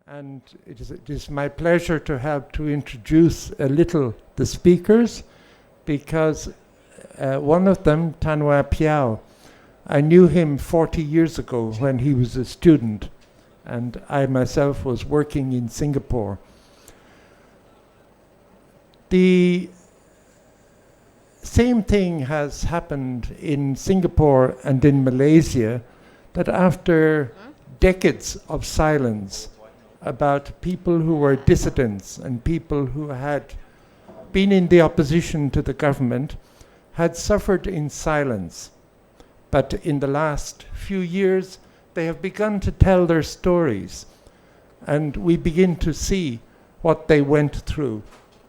And it is my pleasure to have to introduce a little the speakers, because one of them, Piow, I knew him 40 years ago when he was a student, and I myself was working in Singapore. The same thing has happened in Singapore and in Malaysia, that after decades of silence about people who were dissidents and people who had been in the opposition to the government, had suffered in silence. But in the last few years, they have begun to tell their stories, and we begin to see what they went through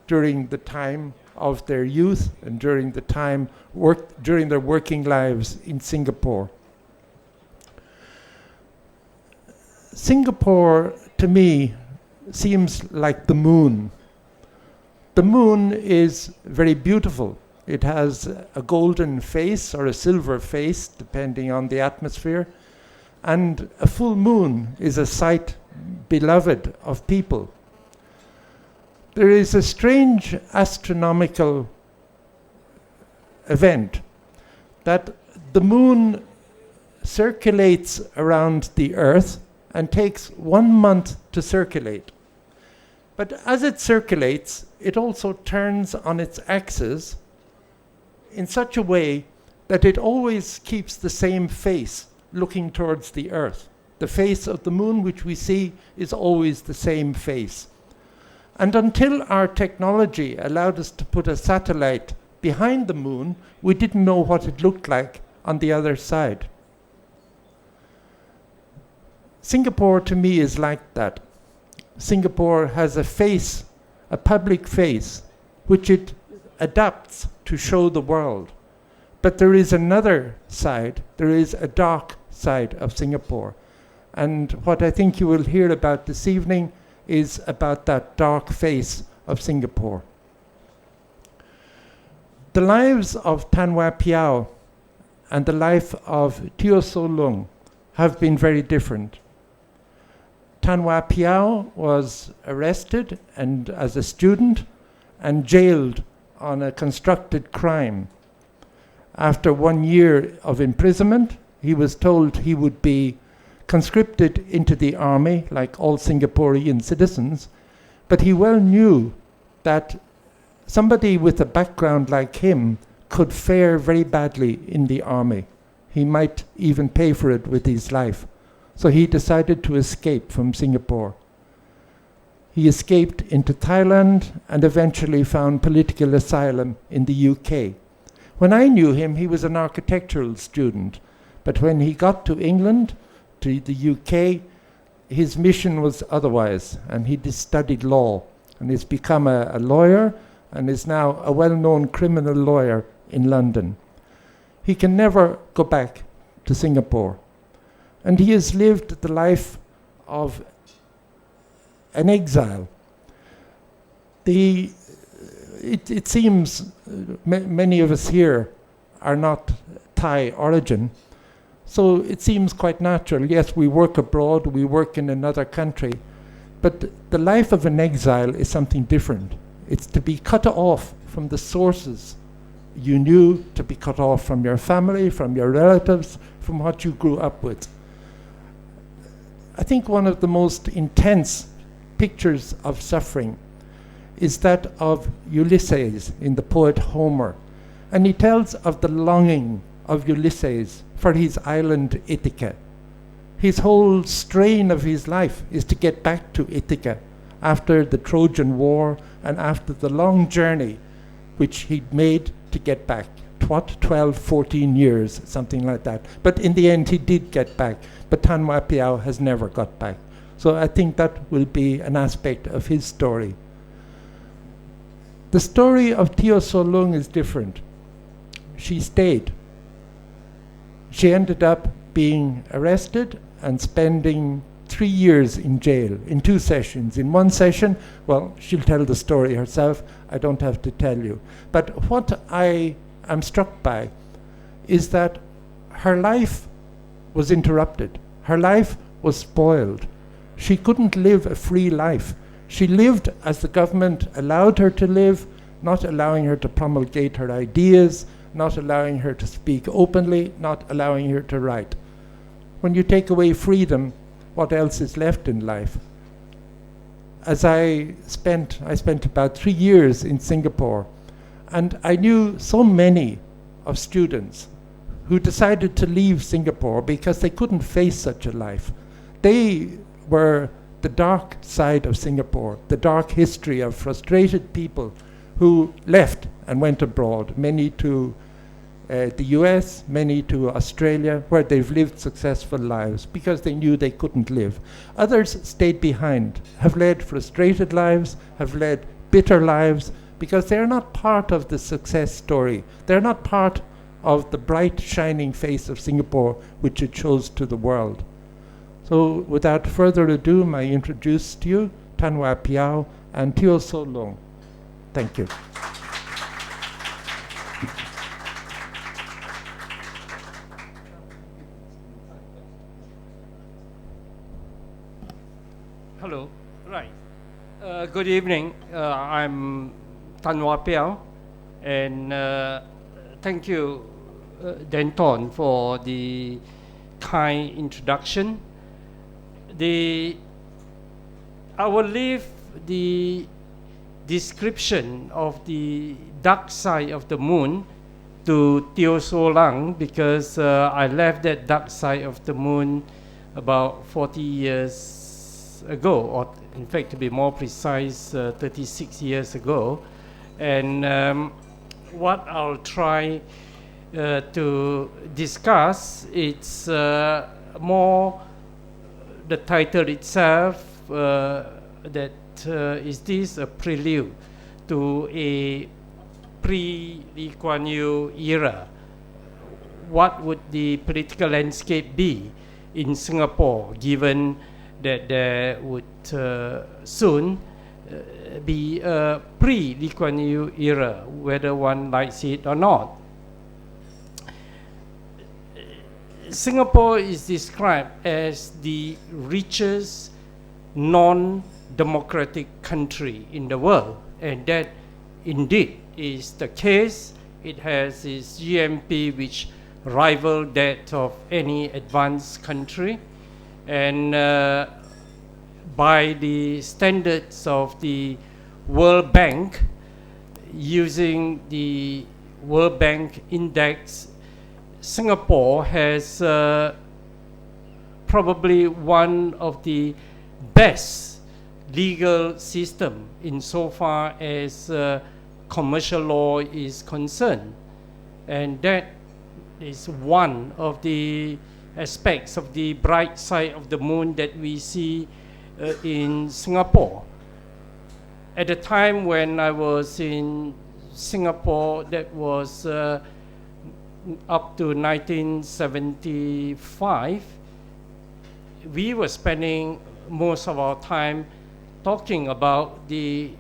during the time of their youth and during the time during their working lives in Singapore. Singapore, to me, seems like the moon. The moon is very beautiful. It has a golden face or a silver face, depending on the atmosphere. And a full moon is a sight beloved of people. There is a strange astronomical event that the moon circulates around the Earth and takes 1 month to circulate. But as it circulates, it also turns on its axis in such a way that it always keeps the same face looking towards the Earth. The face of the moon, which we see, is always the same face. And until our technology allowed us to put a satellite behind the moon, we didn't know what it looked like on the other side. Singapore, to me, is like that. Singapore has a face, a public face, which it adapts to show the world. But there is another side, there is a dark side of Singapore. And what I think you will hear about this evening is about that dark face of Singapore. The lives of Piow and the life of Teo So Lung have been very different. Piow was arrested and as a student and jailed on a constructed crime. After 1 year of imprisonment, he was told he would be conscripted into the army like all Singaporean citizens, but he well knew that somebody with a background like him could fare very badly in the army. He might even pay for it with his life. So he decided to escape from Singapore. He escaped into Thailand and eventually found political asylum in the UK. When I knew him, he was an architectural student. But when he got to England, to the UK, his mission was otherwise, and he studied law and has become a lawyer and is now a well-known criminal lawyer in London. He can never go back to Singapore. And he has lived the life of an exile. It seems many of us here are not Thai origin, so it seems quite natural. Yes, we work abroad, we work in another country, but the life of an exile is something different. It's to be cut off from the sources you knew, to be cut off from your family, from your relatives, from what you grew up with. I think one of the most intense pictures of suffering is that of Ulysses in the poet Homer. And he tells of the longing of Ulysses for his island Ithaca. His whole strain of his life is to get back to Ithaca after the Trojan War and after the long journey which he'd made to get back. 12, 14 years, something like that. But in the end, he did get back. But Piow has never got back. So I think that will be an aspect of his story. The story of Teo So Lung is different. She stayed. She ended up being arrested and spending 3 years in jail, in 2 sessions. In 1 session, well, she'll tell the story herself. I don't have to tell you. But what I'm struck by is that her life was interrupted. Her life was spoiled. She couldn't live a free life. She lived as the government allowed her to live, not allowing her to promulgate her ideas, not allowing her to speak openly, not allowing her to write. When you take away freedom, what else is left in life? As I spent about 3 years in Singapore, and I knew so many of students who decided to leave Singapore because they couldn't face such a life. They were the dark side of Singapore, the dark history of frustrated people who left and went abroad, many to the US, many to Australia, where they've lived successful lives because they knew they couldn't live. Others stayed behind, have led frustrated lives, have led bitter lives, because they're not part of the success story. They're not part of the bright, shining face of Singapore, which it shows to the world. So without further ado, I introduce to you Tanwa Piow and Teo So Long. Thank you. Hello. Right. Good evening. I'm Tanwa Piow, and thank you, Danthong, for the kind introduction. I will leave the description of the dark side of the moon to Teo So Lang, because I left that dark side of the moon about 40 years ago, or in fact, to be more precise, 36 years ago. And what I'll try to discuss, it's more the title itself, that is this a prelude to a pre-Lee Kuan Yew era? What would the political landscape be in Singapore, given that there would soon be a pre-Lee Kuan Yew era, whether one likes it or not? Singapore is described as the richest non-democratic country in the world, and that indeed is the case. It has its GNP which rival that of any advanced country, and by the standards of the World Bank, using the World Bank index, Singapore has probably one of the best legal system insofar as commercial law is concerned, and that is one of the aspects of the bright side of the moon that we see in Singapore. At the time when I was in Singapore, that was up to 1975, we were spending most of our time talking about the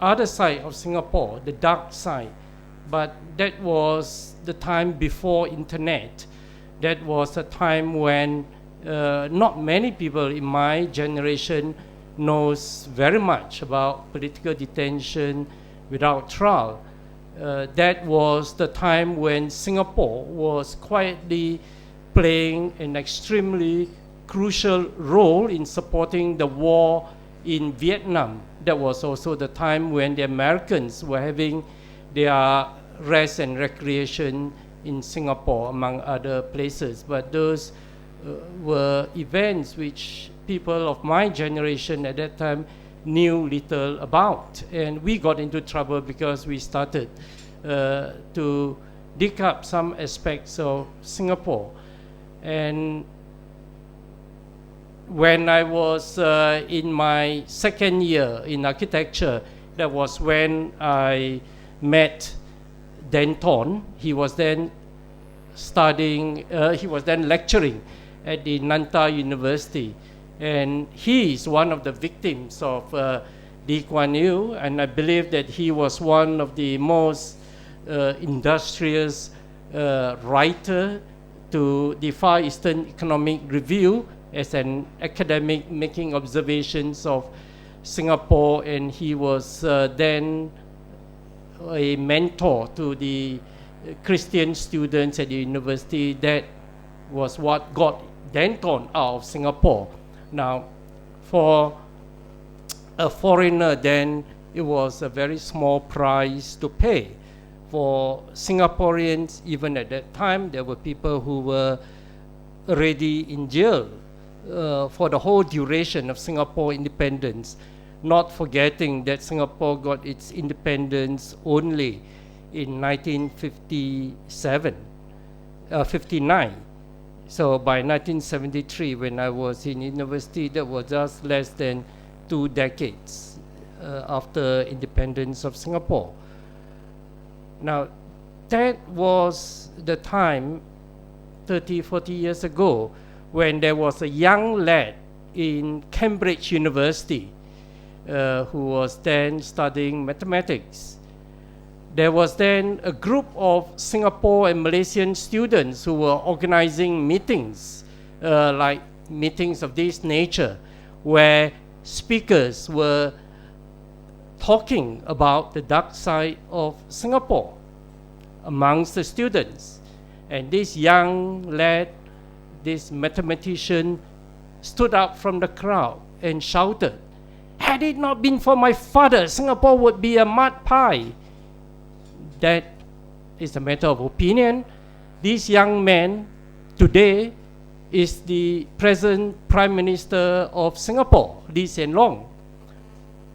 other side of Singapore, the dark side. But that was the time before internet. That was a time when not many people in my generation knows very much about political detention without trial. That was the time when Singapore was quietly playing an extremely crucial role in supporting the war in Vietnam. That was also the time when the Americans were having their rest and recreation in Singapore, among other places. But those were events which people of my generation at that time knew little about. And we got into trouble because we started to dig up some aspects of Singapore. And when I was in my second year in architecture, that was when I met Danthong. He was then lecturing at the Nantha University. And he is one of the victims of Lee Kuan Yew, and I believe that he was one of the most industrious writer to the Far Eastern Economic Review as an academic making observations of Singapore, and he was then a mentor to the Christian students at the university. That was what got Danthong out of Singapore. Now, for a foreigner, then it was a very small price to pay. For Singaporeans, even at that time, there were people who were already in jail for the whole duration of Singapore independence, not forgetting that Singapore got its independence only in 59. So by 1973, when I was in university, that was just less than 2 decades after independence of Singapore. Now, that was the time 30, 40 years ago when there was a young lad in Cambridge University who was then studying mathematics. There was then a group of Singapore and Malaysian students who were organizing meetings, like meetings of this nature, where speakers were talking about the dark side of Singapore amongst the students. And this young lad, this mathematician, stood up from the crowd and shouted, "Had it not been for my father, Singapore would be a mud pie." That is a matter of opinion. This young man today is the present Prime Minister of Singapore, Lee Hsien Loong.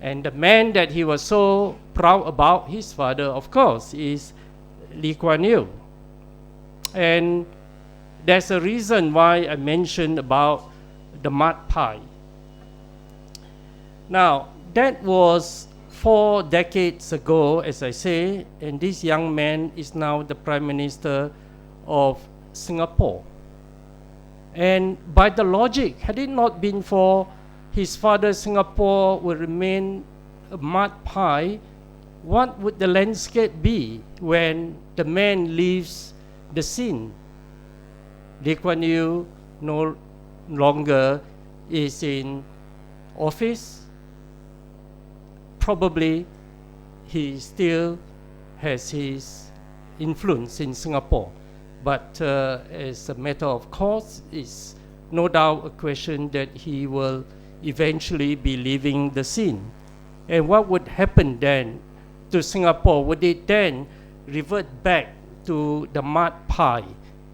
And the man that he was so proud about, his father, of course, is Lee Kuan Yew. And there's a reason why I mentioned about the mud pie. Now, that was 4 decades ago, as I say, and this young man is now the Prime Minister of Singapore. And by the logic, had it not been for his father, Singapore would remain a mud pie. What would the landscape be when the man leaves the scene? Lee Kuan Yew no longer is in office. Probably he still has his influence in Singapore. But as a matter of course, it's no doubt a question that he will eventually be leaving the scene. And what would happen then to Singapore? Would it then revert back to the mud pie,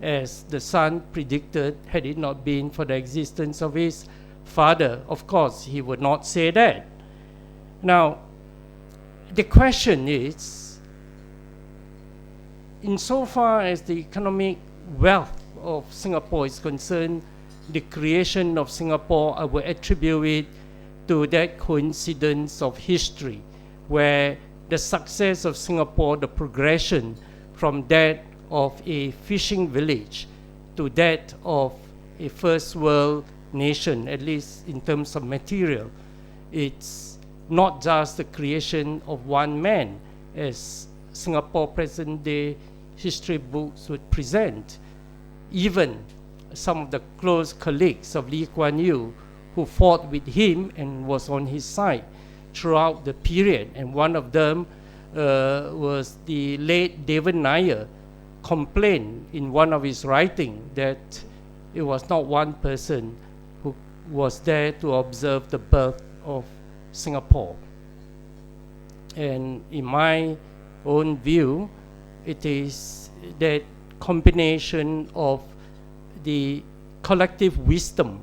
as the son predicted, had it not been for the existence of his father? Of course, he would not say that. Now, the question is, insofar as the economic wealth of Singapore is concerned, the creation of Singapore, I will attribute it to that coincidence of history, where the success of Singapore, the progression from that of a fishing village to that of a first world nation, at least in terms of material, it's not just the creation of one man, as Singapore present day history books would present. Even some of the close colleagues of Lee Kuan Yew who fought with him and was on his side throughout the period, and one of them was the late David Nair, complained in one of his writings that it was not one person who was there to observe the birth of Singapore. And in my own view, it is that combination of the collective wisdom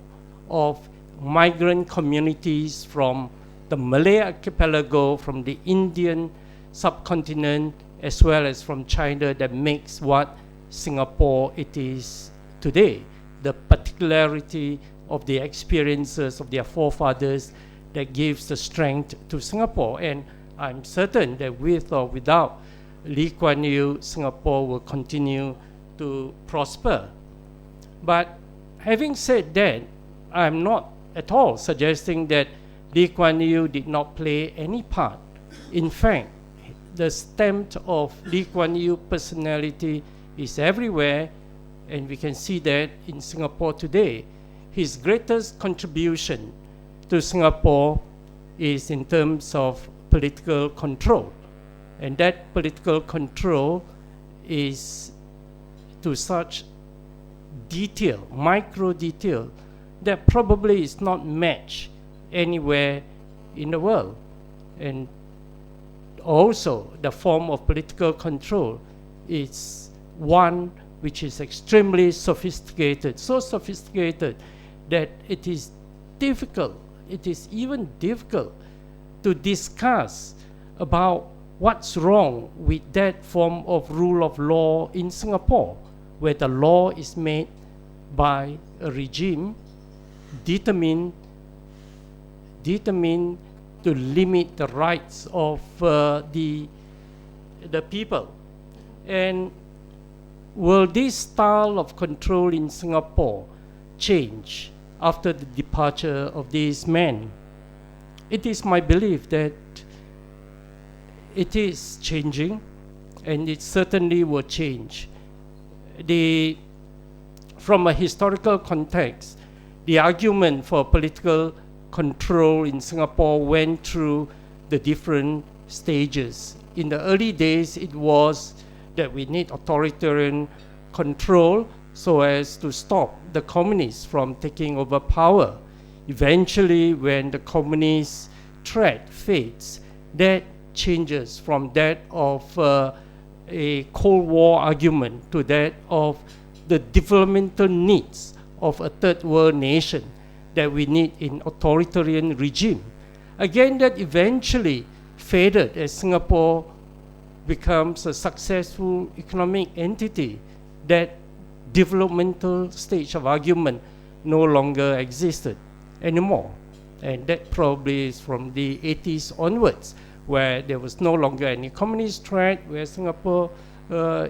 of migrant communities from the Malay archipelago, from the Indian subcontinent, as well as from China, that makes what Singapore it is today. The particularity of the experiences of their forefathers that gives the strength to Singapore. And I'm certain that with or without Lee Kuan Yew, Singapore will continue to prosper. But having said that, I'm not at all suggesting that Lee Kuan Yew did not play any part. In fact, the stamp of Lee Kuan Yew personality is everywhere, and we can see that in Singapore today. his greatest contribution to Singapore is in terms of political control. And that political control is to such detail, micro detail, that probably is not matched anywhere in the world. And also the form of political control is one which is extremely sophisticated, so sophisticated that it is even difficult to discuss about what's wrong with that form of rule of law in Singapore, where the law is made by a regime determined to limit the rights of the people. And will this style of control in Singapore change after the departure of these men? It is my belief that it is changing, and it certainly will change. From a historical context, the argument for political control in Singapore went through the different stages. In the early days, it was that we need authoritarian control so as to stop the communists from taking over power. Eventually, when the communist threat fades, that changes from that of a Cold War argument to that of the developmental needs of a third world nation that we need in authoritarian regime. Again, that eventually faded as Singapore becomes a successful economic entity. That developmental stage of argument no longer existed anymore. And that probably is from the 80s onwards, where there was no longer any communist threat, where Singapore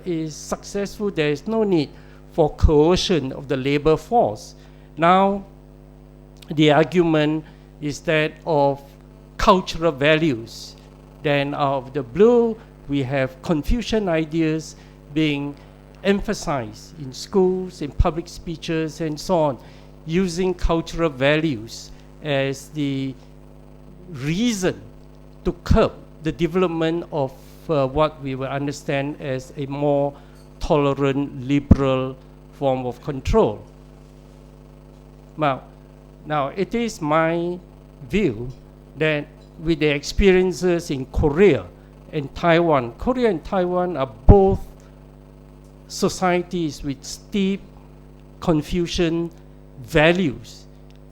is successful. There is no need for coercion of the labor force. Now, the argument is that of cultural values. Then out of the blue, we have Confucian ideas being emphasized in schools, in public speeches, and so on, using cultural values as the reason to curb the development of what we will understand as a more tolerant, liberal form of control. Now, it is my view that with the experiences in Korea and Taiwan are both societies with steep Confucian values,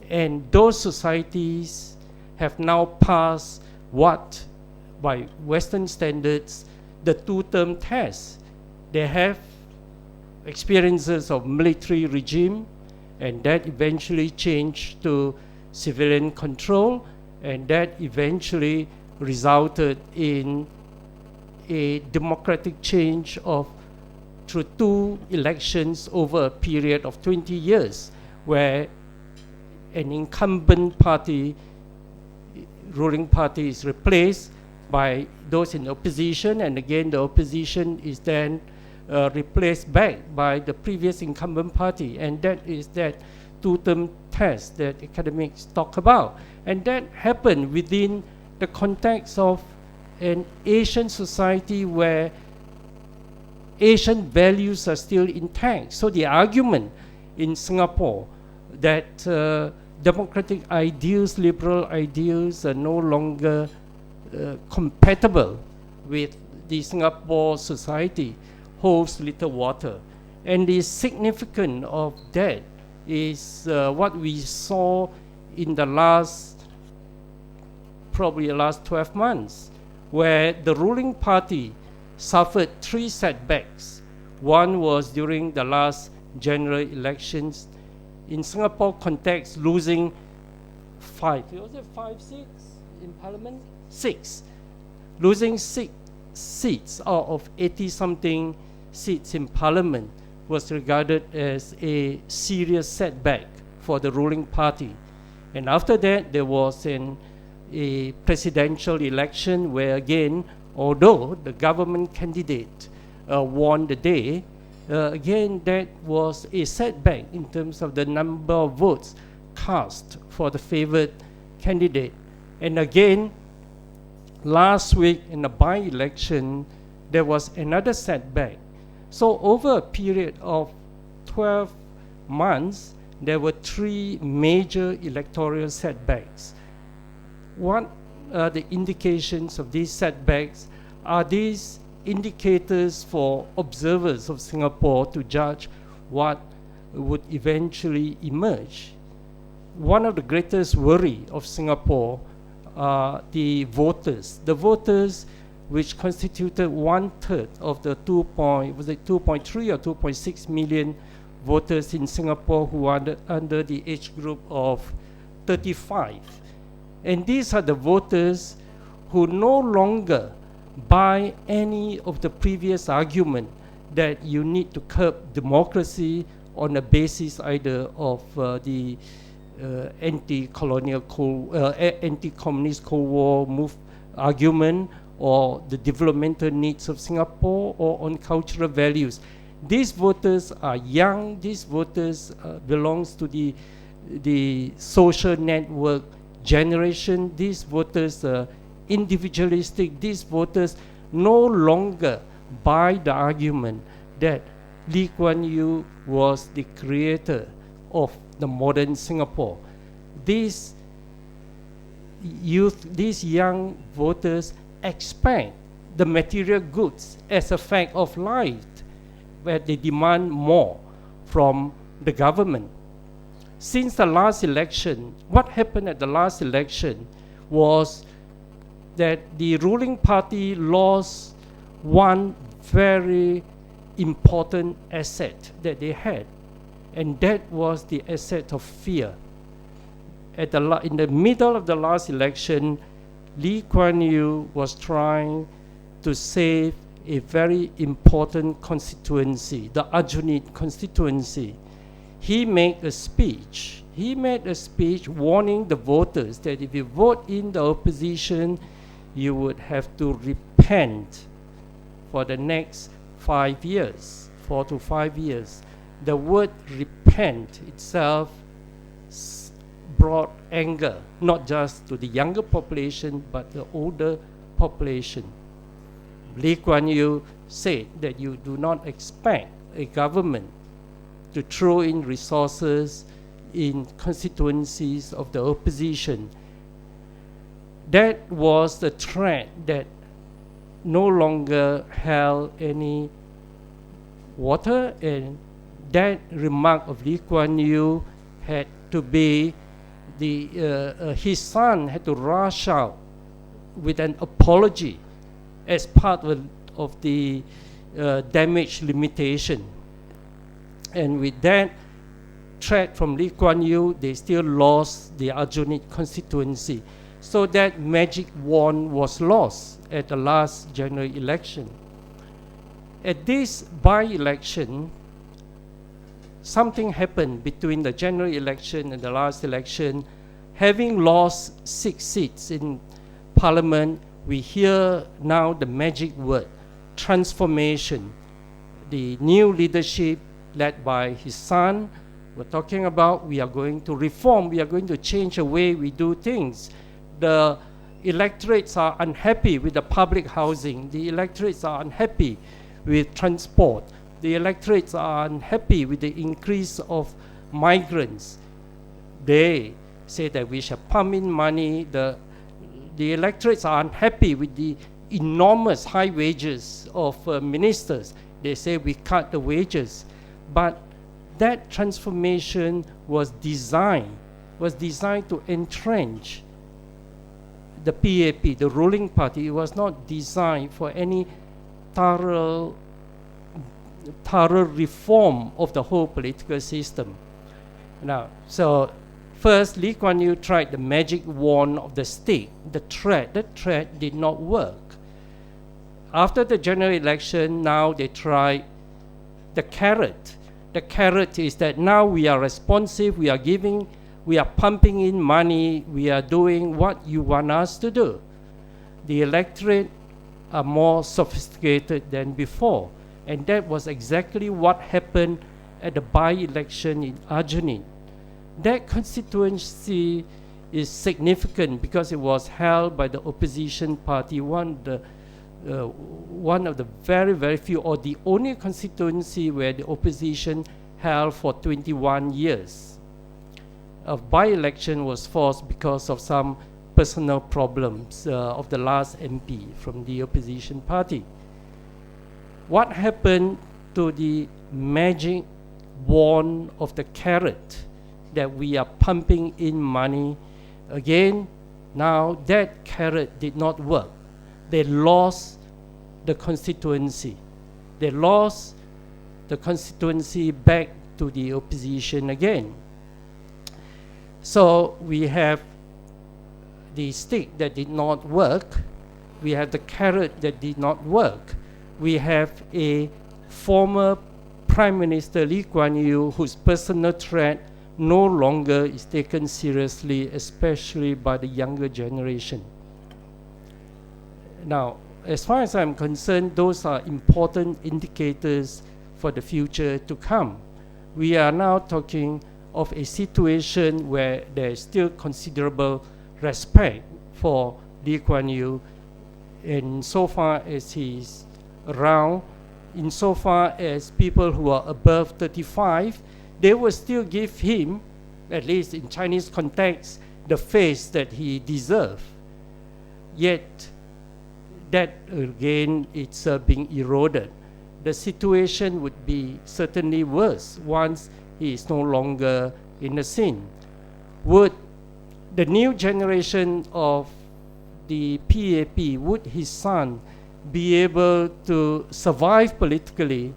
and those societies have now passed what, by Western standards, the two-term test. They have experiences of military regime, and that eventually changed to civilian control, and that eventually resulted in a democratic change through two elections over a period of 20 years, where an incumbent party, ruling party, is replaced by those in opposition, and again the opposition is then replaced back by the previous incumbent party. And that is that two-term test that academics talk about. And that happened within the context of an Asian society where Asian values are still intact. So the argument in Singapore that democratic ideals, liberal ideals are no longer compatible with the Singapore society holds little water. And the significance of that is what we saw in the last 12 months, where the ruling party suffered three setbacks. One was during the last general elections. In Singapore context, losing five seats in parliament? Six. Losing 6 seats out of 80-something seats in parliament was regarded as a serious setback for the ruling party. And after that, there was a presidential election where, again, although the government candidate won the day, again, that was a setback in terms of the number of votes cast for the favored candidate. And again, last week in the by-election, there was another setback. So over a period of 12 months, there were 3 major electoral setbacks. What are the indications of these setbacks? Are these indicators for observers of Singapore to judge what would eventually emerge? One of the greatest worry of Singapore are the voters. The voters, which constituted 1/3 of the 2.3 or 2.6 million voters in Singapore who are under the age group of 35. And these are the voters who no longer buy any of the previous argument that you need to curb democracy on the basis either of the anti-communist Cold War argument, or the developmental needs of Singapore, or on cultural values. These voters are young. These voters belongs to the social network generation. These voters are individualistic. These voters no longer buy the argument that Lee Kuan Yew was the creator of the modern Singapore. These youth, these young voters expect the material goods as a fact of life, where they demand more from the government. Since the last election, what happened at the last election was that the ruling party lost one very important asset that they had, and that was the asset of fear. In the middle of the last election, Lee Kuan Yew was trying to save a very important constituency, the Ajunit constituency. He made a speech. He made a speech warning the voters that if you vote in the opposition, you would have to repent for the next 5 years, 4 to 5 years. The word repent itself brought anger, not just to the younger population, but the older population. Lee Kuan Yew said that you do not expect a government to throw in resources in constituencies of the opposition. That was the threat that no longer held any water, and that remark of Lee Kuan Yew had to be his son had to rush out with an apology as part of the damage limitation. And with that threat from Lee Kuan Yew, they still lost the Ajunit constituency. So that magic wand was lost at the last general election. At this by-election, something happened between the general election and the last election. Having lost 6 seats in parliament, we hear now the magic word, transformation. The new leadership led by his son were talking about, we are going to reform, we are going to change the way we do things. The electorates are unhappy with the public housing. The electorates are unhappy with transport. The electorates are unhappy with the increase of migrants. They say that we shall pump in money. The electorates are unhappy with the enormous high wages of ministers. They say we cut the wages. But that transformation was designed to entrench the PAP, the ruling party. It was not designed for any thorough reform of the whole political system. Now, so first, Lee Kuan Yew tried the magic wand of the stick, the threat. That threat did not work. After the general election, now they tried the carrot. The carrot is that now we are responsive, we are pumping in money, we are doing what you want us to do. The electorate are more sophisticated than before. And that was exactly what happened at the by-election in Arjenin. That constituency is significant because it was held by the opposition party, one of the very, very few, or the only constituency where the opposition held for 21 years. A by-election was forced because of some personal problems of the last MP from the opposition party. What happened to the magic wand of the carrot that we are pumping in money? Again, now that carrot did not work. They lost the constituency. They lost the constituency back to the opposition again. So we have the stick that did not work. We have the carrot that did not work. We have a former Prime Minister Lee Kuan Yew whose personal threat no longer is taken seriously, especially by the younger generation. Now, as far as I'm concerned, those are important indicators for the future to come. We are now talking of a situation where there is still considerable respect for Lee Kuan Yew, and so far as he's around, insofar as people who are above 35, they will still give him, at least in Chinese context, the face that he deserves. Yet, that again, it's being eroded. The situation would be certainly worse once he is no longer in the scene. Would the new generation of the PAP, would his son be able to survive politically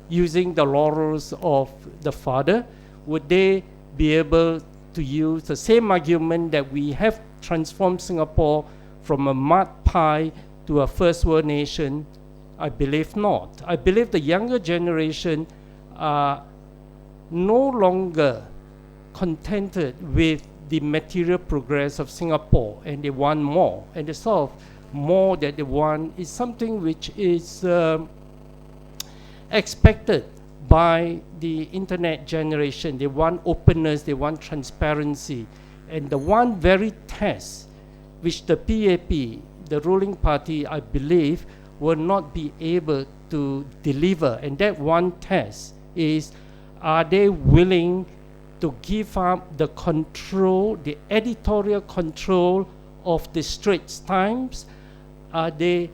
using the laurels of the father? Would they be able to use the same argument that we have transformed Singapore from a mud pie to a first world nation? I believe not. I believe the younger generation are no longer contented with the material progress of Singapore, and they want more. And the sort of more that they want is something which is expected by the internet generation. They want openness, they want transparency. And the one very test which the PAP, the ruling party, I believe, will not be able to deliver, and that one test is, are they willing to give up the control, the editorial control of the Straits Times? Are they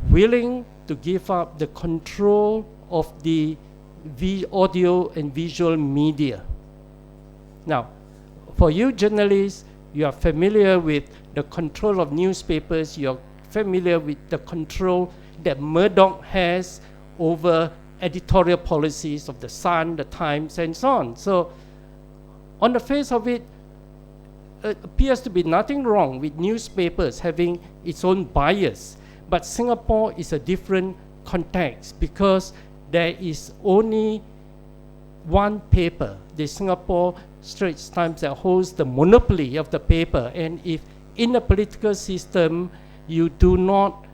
willing to give up the control of the audio and visual media? Now, for you journalists, you are familiar with the control of newspapers, you're familiar with the control that Murdoch has over editorial policies of the Sun, the Times, and so on. So, on the face of it, it appears to be nothing wrong with newspapers having its own bias. But Singapore is a different context because there is only one paper, the Singapore Straits Times, that holds the monopoly of the paper. And if in a political system you do not,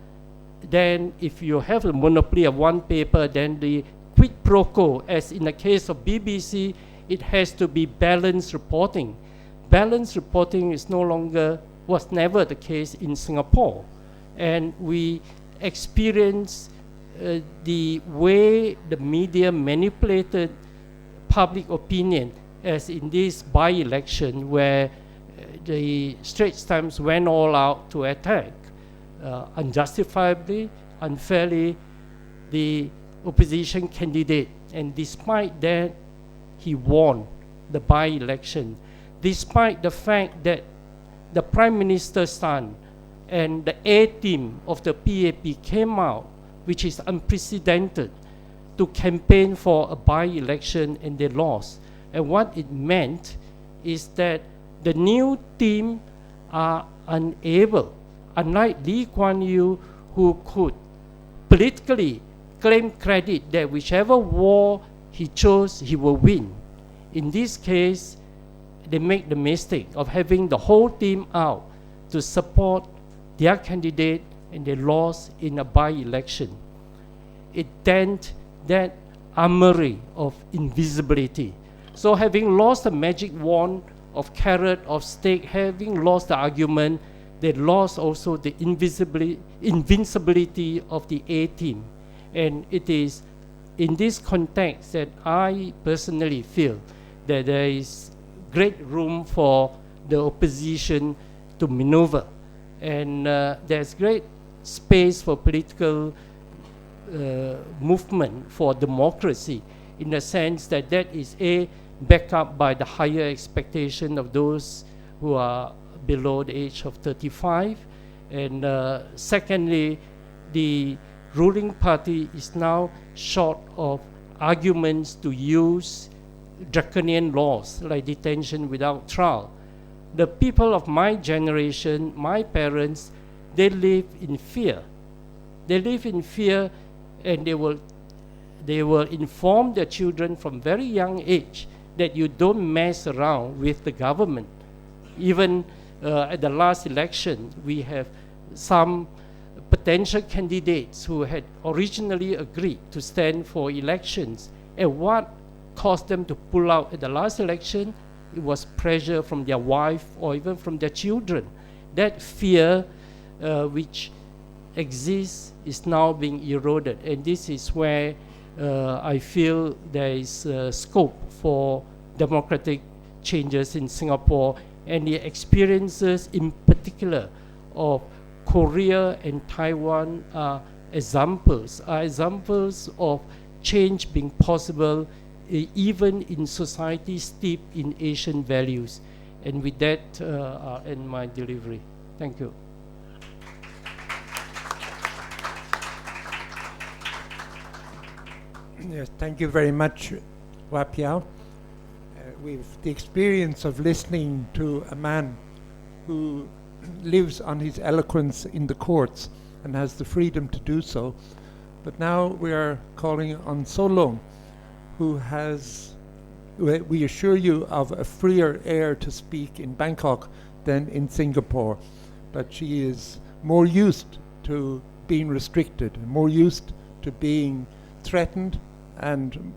then if you have a monopoly of one paper, then the quid pro quo, as in the case of BBC, it has to be balanced reporting. Balanced reporting is no longer, was never the case in Singapore. And we experience the way the media manipulated public opinion, as in this by-election where the Straits Times went all out to attack unjustifiably, unfairly, the opposition candidate. And despite that, he won the by-election. Despite the fact that the Prime Minister's son and the A team of the PAP came out, which is unprecedented, to campaign for a by-election, and they lost. And what it meant is that the new team are unable, unlike Lee Kuan Yew, who could politically claim credit that whichever war he chose, he will win. In this case, they make the mistake of having the whole team out to support their candidate, and they lost in a by-election. It then that armory of invisibility. So having lost the magic wand of carrot, of stick, having lost the argument, they lost also the invincibility of the A team. And it is in this context that I personally feel that there is great room for the opposition to maneuver. And there's great space for political movement for democracy, in the sense that that is backed up by the higher expectation of those who are below the age of 35. And secondly, the ruling party is now short of arguments to use draconian laws like detention without trial. The people of my generation, my parents, they live in fear. They live in fear, and they will inform their children from very young age that you don't mess around with the government. Even at the last election, we have some potential candidates who had originally agreed to stand for elections. And what caused them to pull out at the last election? It was pressure from their wife or even from their children. That fear which exists is now being eroded. And this is where I feel there is scope for democratic changes in Singapore, and the experiences in particular of Korea and Taiwan are examples of change being possible even in societies steeped in Asian values. And with that, I'll end my delivery. Thank you. Yes, thank you very much, Piow. We've the experience of listening to a man who lives on his eloquence in the courts and has the freedom to do so. But now we are calling on So Lung, who has, we assure you, of a freer air to speak in Bangkok than in Singapore. But she is more used to being restricted, more used to being threatened, and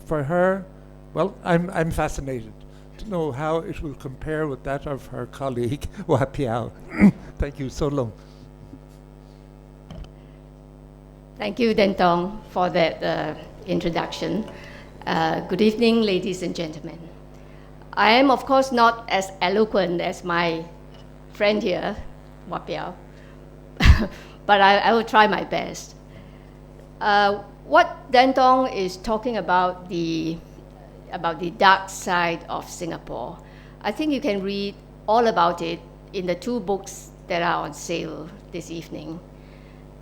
for her, well, I'm fascinated to know how it will compare with that of her colleague, Piow. Thank you, So Lung. Thank you, Danthong, for that introduction. Good evening, ladies and gentlemen. I am, of course, not as eloquent as my friend here, Piow, but I will try my best. What Danthong is talking about the dark side of Singapore, I think you can read all about it in the two books that are on sale this evening.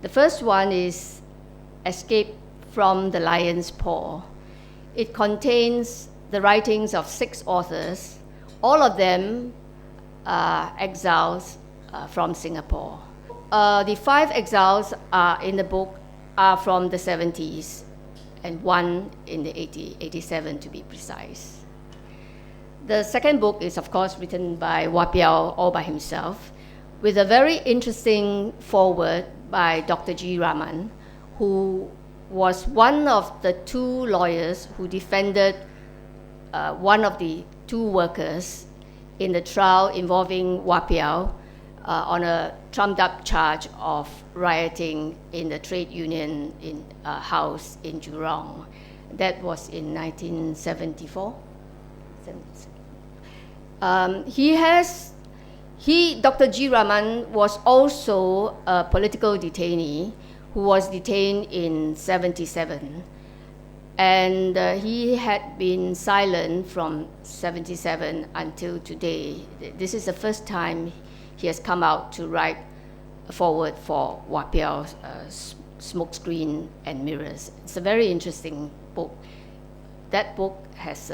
The first one is Escape from the Lion's Paw. It contains the writings of 6 authors, all of them exiles from Singapore. The 5 exiles in the book are from the 70s, and 1 in the 87 to be precise. The second book is, of course, written by Piow all by himself, with a very interesting foreword by Dr. G. Raman, who was one of the 2 lawyers who defended one of the 2 workers in the trial involving Piow on a trumped-up charge of rioting in the trade union house in Jurong. That was in 1974. Dr. G. Raman was also a political detainee who was detained in 77. And he had been silent from 77 until today. This is the first time he has come out to write a foreword for Piow's Smokescreen and Mirrors. It's a very interesting book. That book has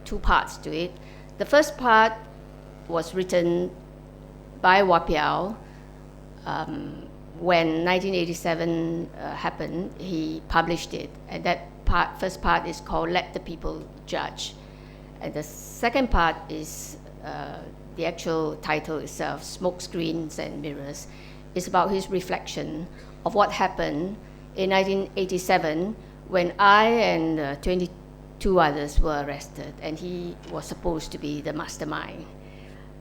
2 parts to it. The first part was written by Piow. When 1987 happened, he published it, and that first part is called Let the People Judge. And the second part is the actual title itself, Smokescreens and Mirrors. It's about his reflection of what happened in 1987 when I and 22 others were arrested, and he was supposed to be the mastermind.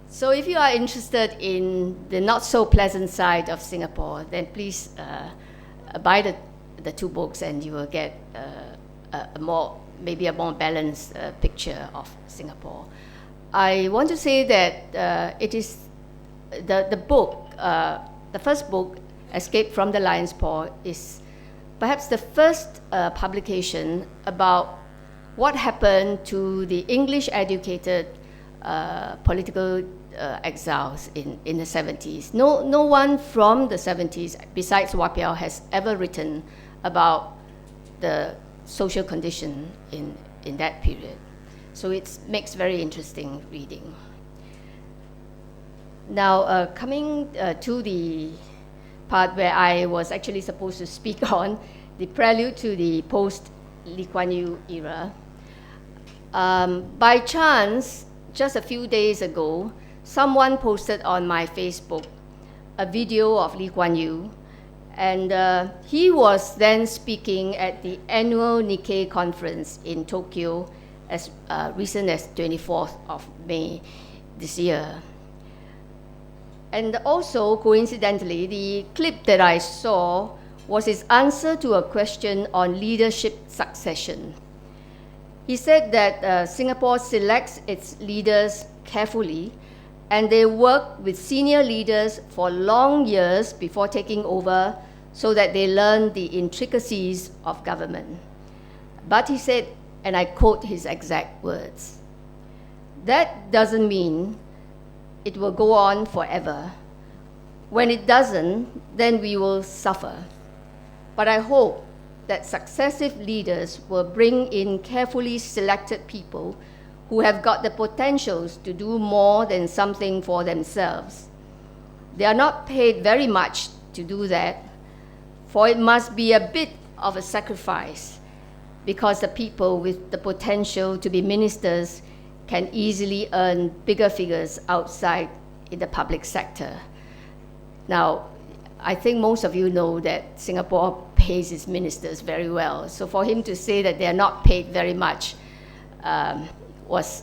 So if you are interested in the not so pleasant side of Singapore, then please buy the two books, and you will get maybe a more balanced picture of Singapore. I want to say that it is the book, the first book, Escape from the Lion's Paw, is perhaps the first publication about what happened to the English-educated political exiles in the 70s. No one from the 70s, besides Piow, has ever written about the social condition in that period. So it makes very interesting reading. Now, coming to the part where I was actually supposed to speak on, the prelude to the post-Lee Kuan Yew era. By chance, just a few days ago, someone posted on my Facebook a video of Lee Kuan Yew, and he was then speaking at the annual Nikkei conference in Tokyo as recent as 24th of May this year. And also, coincidentally, the clip that I saw was his answer to a question on leadership succession. He said that Singapore selects its leaders carefully, and they work with senior leaders for long years before taking over so that they learn the intricacies of government. But he said, and I quote his exact words, "That doesn't mean it will go on forever. When it doesn't, then we will suffer. But I hope that successive leaders will bring in carefully selected people who have got the potentials to do more than something for themselves. They are not paid very much to do that, for it must be a bit of a sacrifice, because the people with the potential to be ministers can easily earn bigger figures outside in the public sector." Now, I think most of you know that Singapore pays its ministers very well. So for him to say that they are not paid very much was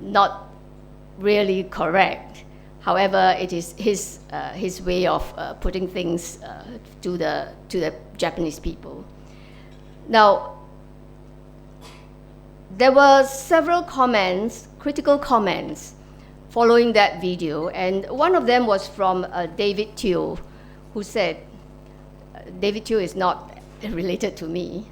not really correct. However, it is his way of putting things to the Japanese people. Now, there were several comments, critical comments, following that video, and one of them was from David Teoh, who said, David Teoh is not related to me.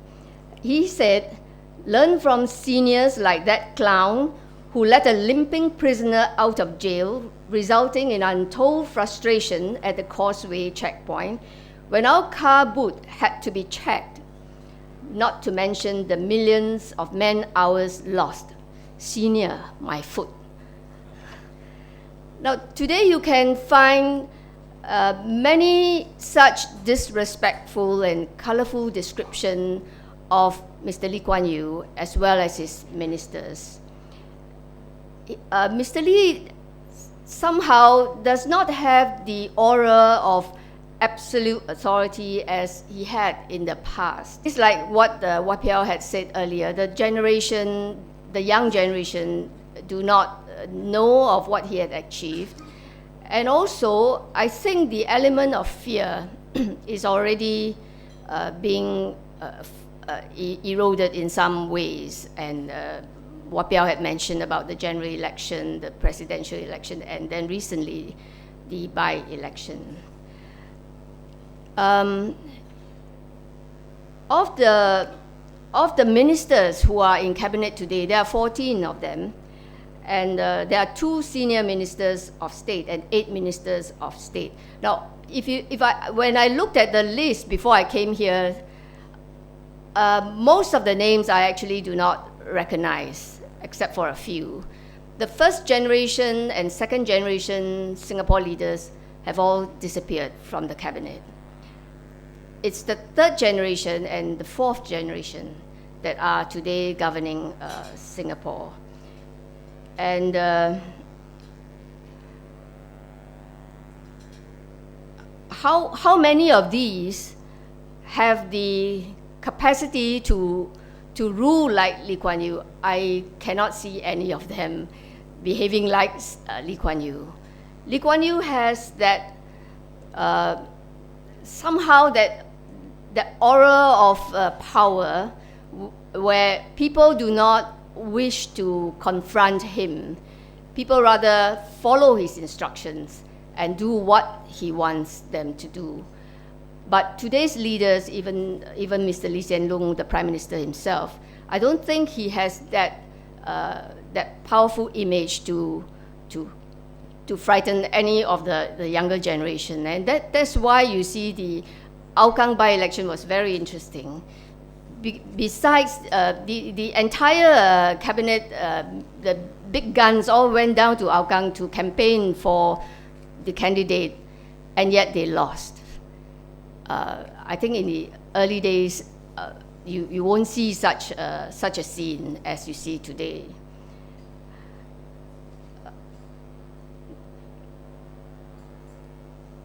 He said, "Learn from seniors like that clown who let a limping prisoner out of jail, resulting in untold frustration at the Causeway checkpoint when our car boot had to be checked, not to mention the millions of man-hours lost. Senior, my foot." Now, today you can find many such disrespectful and colorful description of Mr. Lee Kuan Yew as well as his ministers. Mr. Lee somehow does not have the aura of absolute authority as he had in the past. It's like what Piow had said earlier, the young generation do not know of what he had achieved. And also, I think the element of fear is already being eroded in some ways. And what Piow had mentioned about the general election, the presidential election, and then recently the by-election. Of the ministers who are in cabinet today, there are 14 of them. And there are 2 senior ministers of state and 8 ministers of state. Now, when I looked at the list before I came here, most of the names I actually do not recognize, except for a few. The first generation and second generation Singapore leaders have all disappeared from the cabinet. It's the third generation and the fourth generation that are today governing Singapore. And how many of these have the capacity to rule like Lee Kuan Yew, I cannot see any of them behaving like Lee Kuan Yew. Lee Kuan Yew has that somehow that aura of power where people do not wish to confront him. People rather follow his instructions and do what he wants them to do. But today's leaders, even Mr. Lee Hsien Loong, the Prime Minister himself, I don't think he has that powerful image to frighten any of the younger generation. And that's why you see the Hougang by-election was very interesting. Besides, the entire cabinet, the big guns all went down to Hougang to campaign for the candidate, and yet they lost. I think in the early days, you won't see such a scene as you see today.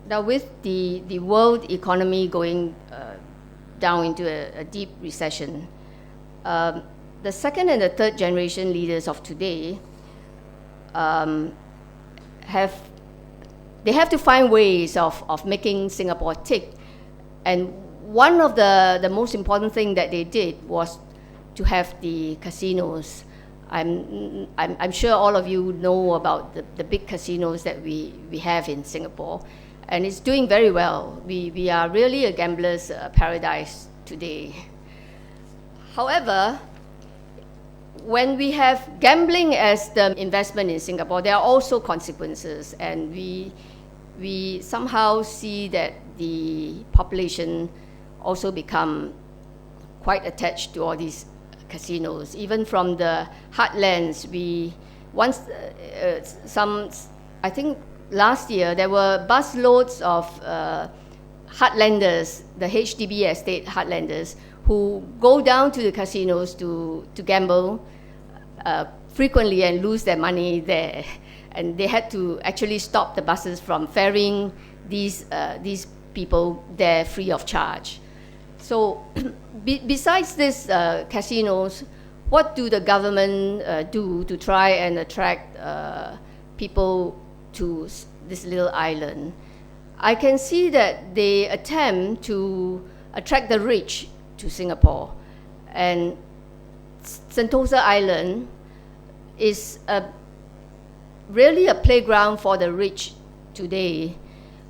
Now, with the world economy going down into a deep recession, the second and the third generation leaders of today have to find ways of making Singapore tick. And one of the most important thing that they did was to have the casinos. I'm sure all of you know about the big casinos that we have in Singapore, and it's doing very well. We are really a gambler's paradise today. However, when we have gambling as the investment in Singapore, there are also consequences, and we somehow see that the population also become quite attached to all these casinos. Even from the heartlands, I think last year there were busloads of heartlanders, the HDB estate heartlanders, who go down to the casinos to gamble frequently and lose their money there. And they had to actually stop the buses from ferrying these people there free of charge. So besides these casinos, what do the government do to try and attract people to this little island? I can see that they attempt to attract the rich to Singapore. And Sentosa Island is really a playground for the rich today.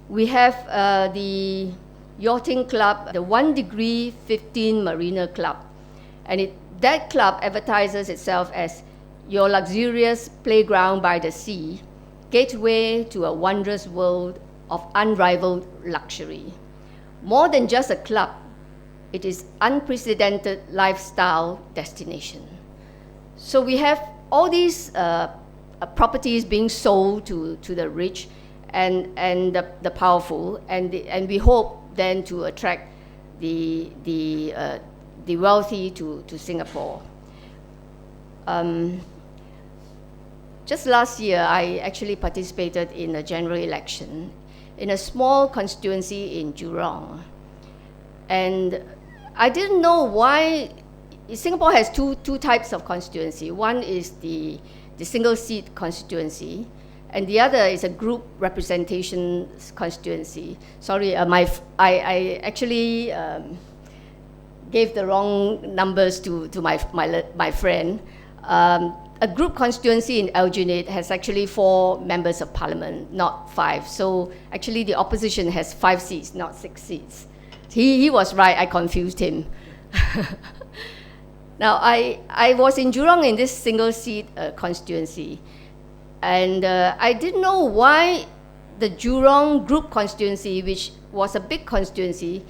We have the yachting club, the 1 Degree 15 Marina Club. And that club advertises itself as your luxurious playground by the sea, gateway to a wondrous world of unrivaled luxury. More than just a club, it is unprecedented lifestyle destination. So we have all these properties being sold to the rich and the powerful, and we hope then to attract the wealthy to Singapore. Just last year, I actually participated in a general election in a small constituency in Jurong. And I didn't know why. Singapore has two types of constituency. One is the single seat constituency, and the other is a group representation constituency. Sorry, I actually gave the wrong numbers to my friend. A group constituency in Aljunied has actually 4 members of parliament, not 5. So actually the opposition has 5 seats, not 6 seats. He was right, I confused him. Now, I was in Jurong in this single seat constituency, and I didn't know why the Jurong group constituency, which was a big constituency,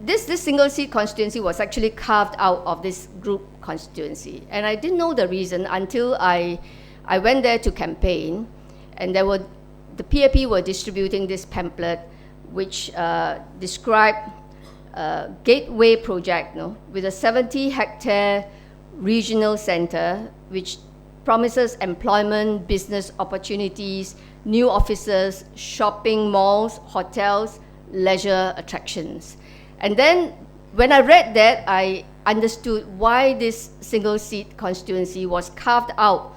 this single seat constituency was actually carved out of this group constituency. And I didn't know the reason until I went there to campaign, and the PAP were distributing this pamphlet which described Gateway project, with a 70-hectare regional center which promises employment, business opportunities, new offices, shopping malls, hotels, leisure attractions. And then when I read that, I understood why this single seat constituency was carved out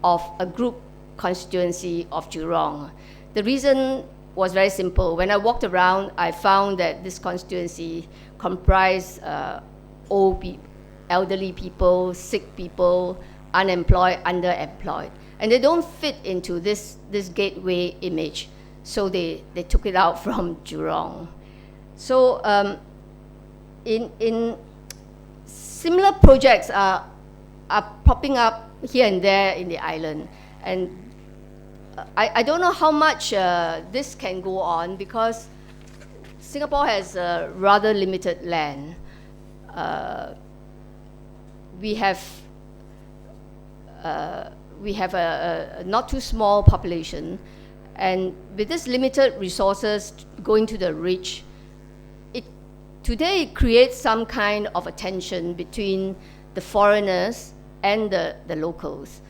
of a group constituency of Jurong. The reason was very simple. When I walked around, I found that this constituency comprised elderly people, sick people, unemployed, underemployed. And they don't fit into this gateway image. So they took it out from Jurong. So in similar projects are popping up here and there in the island. And I don't know how much this can go on, because Singapore has rather limited land. We have a not too small population, and with this limited resources going to the rich, today it creates some kind of a tension between the foreigners and the locals.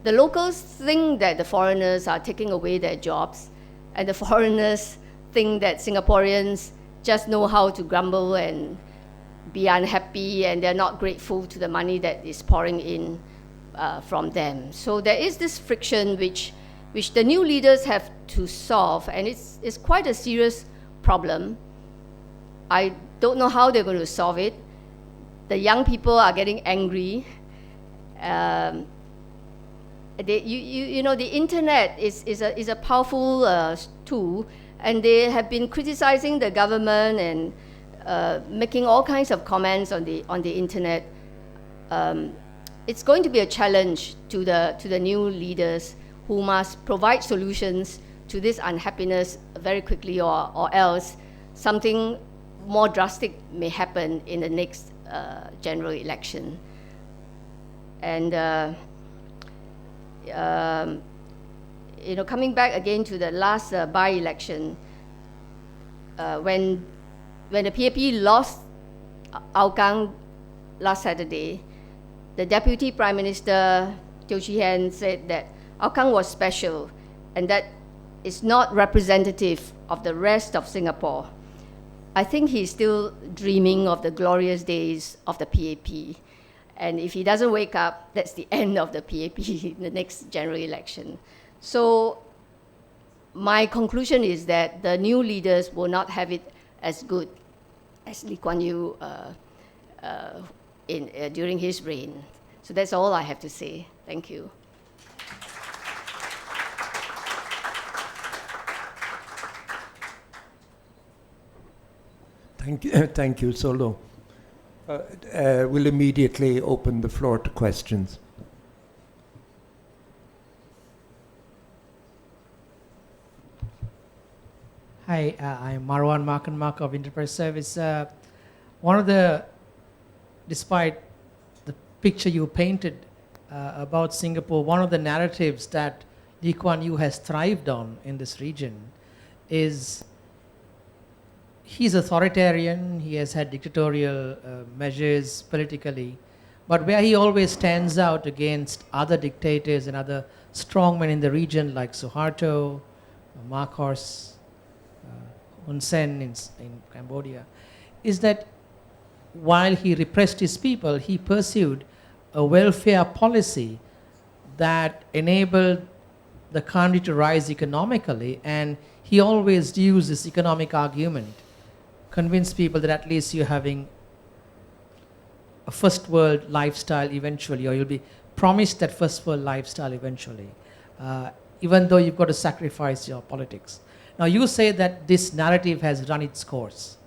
The locals think that the foreigners are taking away their jobs, and the foreigners think that Singaporeans just know how to grumble and be unhappy, and they're not grateful to the money that is pouring in from them. So there is this friction which the new leaders have to solve, and it's quite a serious problem. I don't know how they're going to solve it. The young people are getting angry. The internet is a powerful tool, and they have been criticizing the government and making all kinds of comments on the internet. It's going to be a challenge to the new leaders, who must provide solutions to this unhappiness very quickly, or else something more drastic may happen in the next general election. And coming back again to the last by-election, when the PAP lost Hougang last Saturday, the Deputy Prime Minister Teo Chee Hean said that Hougang was special, and that it's not representative of the rest of Singapore. I think he's still dreaming of the glorious days of the PAP. And if he doesn't wake up, that's the end of the PAP in the next general election. So my conclusion is that the new leaders will not have it as good as Lee Kuan Yew during his reign. So that's all I have to say. Thank you. Thank you, Solo. We'll immediately open the floor to questions. Hi, I'm Marwan Mark of Enterprise Service. Despite the picture you painted about Singapore, one of the narratives that Lee Kuan Yew has thrived on in this region is he's authoritarian, he has had dictatorial measures politically, but where he always stands out against other dictators and other strongmen in the region like Suharto, Marcos, Hun Sen in Cambodia, is that while he repressed his people, he pursued a welfare policy that enabled the country to rise economically, and he always used this economic argument, convince people that at least you're having a first world lifestyle eventually, or you'll be promised that first world lifestyle eventually, even though you've got to sacrifice your politics. Now you say that this narrative has run its course,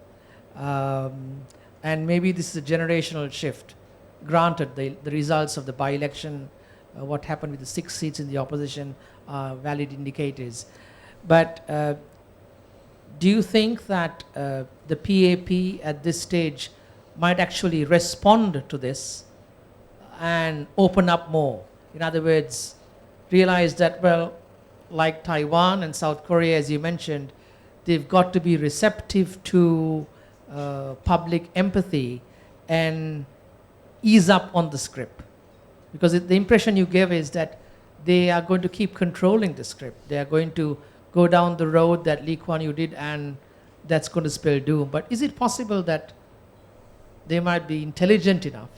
and maybe this is a generational shift. Granted, the results of the by-election, what happened with the 6 seats in the opposition are valid indicators. But do you think that the PAP at this stage might actually respond to this and open up more? In other words, realize that, well, like Taiwan and South Korea, as you mentioned, they've got to be receptive to public empathy and ease up on the script. Because the impression you gave is that they are going to keep controlling the script. They are going to go down the road that Lee Kuan Yew did, and that's going to spell doom. But is it possible that they might be intelligent enough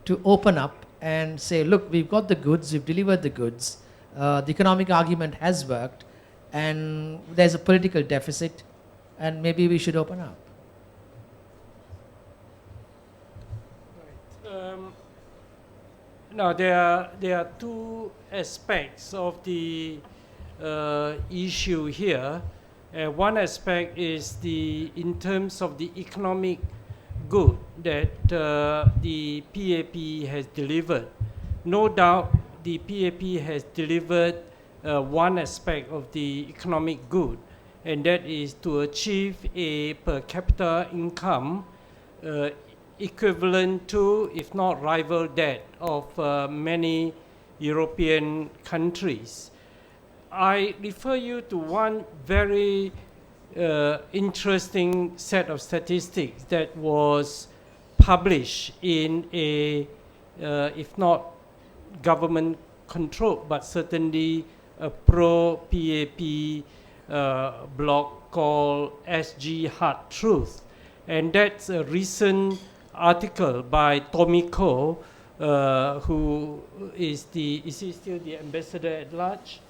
to open up and say, look, we've got the goods, we've delivered the goods, the economic argument has worked, and there's a political deficit, and maybe we should open up. Now, there are two aspects of the issue here. One aspect is in terms of the economic good that the PAP has delivered. No doubt the PAP has delivered one aspect of the economic good, and that is to achieve a per capita income equivalent to, if not rival that, of many European countries. I refer you to one very interesting set of statistics that was published in a, if not government controlled, but certainly a pro-PAP blog called SG Hard Truth. And that's a recent article by Tomiko, who is he still the ambassador at large?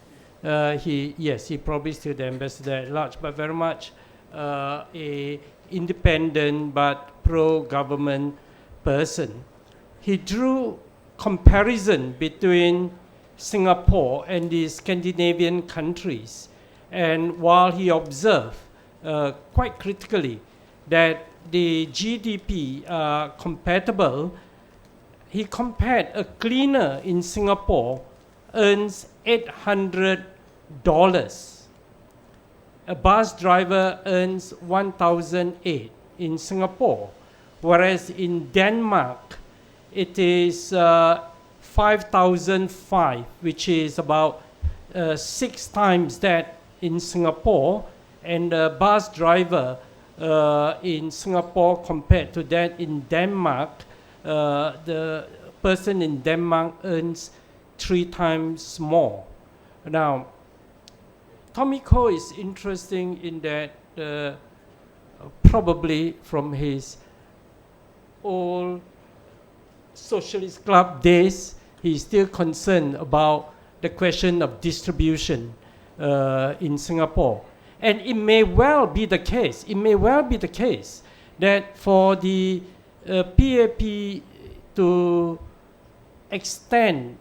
He probably still the ambassador at large, but very much a independent but pro-government person. He drew comparison between Singapore and the Scandinavian countries, and while he observed quite critically that the GDP are compatible, he compared a cleaner in Singapore earns $800. A bus driver earns $1,008 in Singapore, whereas in Denmark it is $5,005, which is about 6 times that in Singapore, and a bus driver in Singapore compared to that in Denmark, the person in Denmark earns 3 times more. Now, Tomiko is interesting in that probably from his old socialist club days, he's still concerned about the question of distribution in Singapore. And it may well be the case, that for the PAP to extend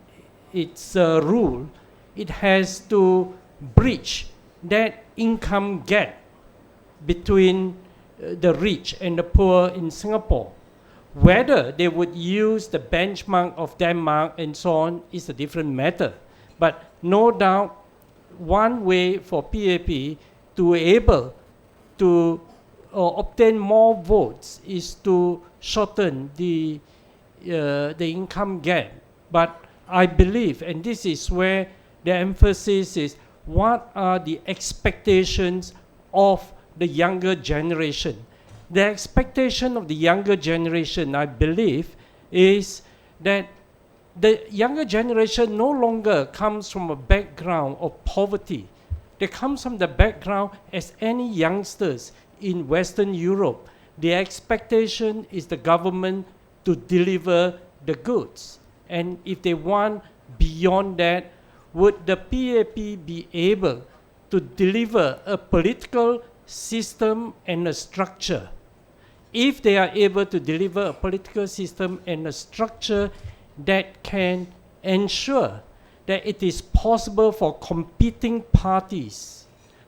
its rule, it has to bridge that income gap between the rich and the poor in Singapore. Whether they would use the benchmark of Denmark and so on is a different matter. But no doubt, one way for PAP to able to obtain more votes is to shorten the income gap. But I believe, and this is where the emphasis is, what are the expectations of the younger generation? The expectation of the younger generation, I believe, is that the younger generation no longer comes from a background of poverty. They come from the background as any youngsters in Western Europe. The expectation is the government to deliver the goods. And if they want beyond that, would the PAP be able to deliver a political system and a structure? If they are able to deliver a political system and a structure that can ensure that it is possible for competing parties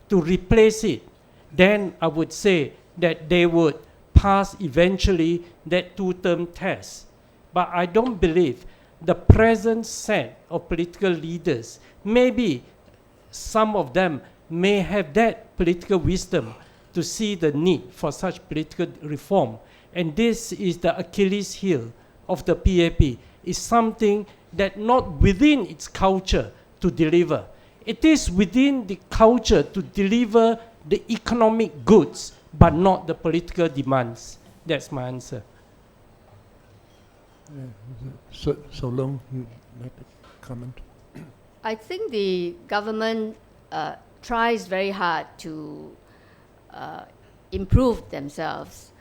to replace it, then I would say that they would pass eventually that 2-term test. But I don't believe the present set of political leaders, maybe some of them may have that political wisdom to see the need for such political reform. And this is the Achilles heel of the PAP. It's something that not within its culture to deliver. It is within the culture to deliver the economic goods, but not the political demands. That's my answer. So Long, you like to comment? I think the government tries very hard to improve themselves,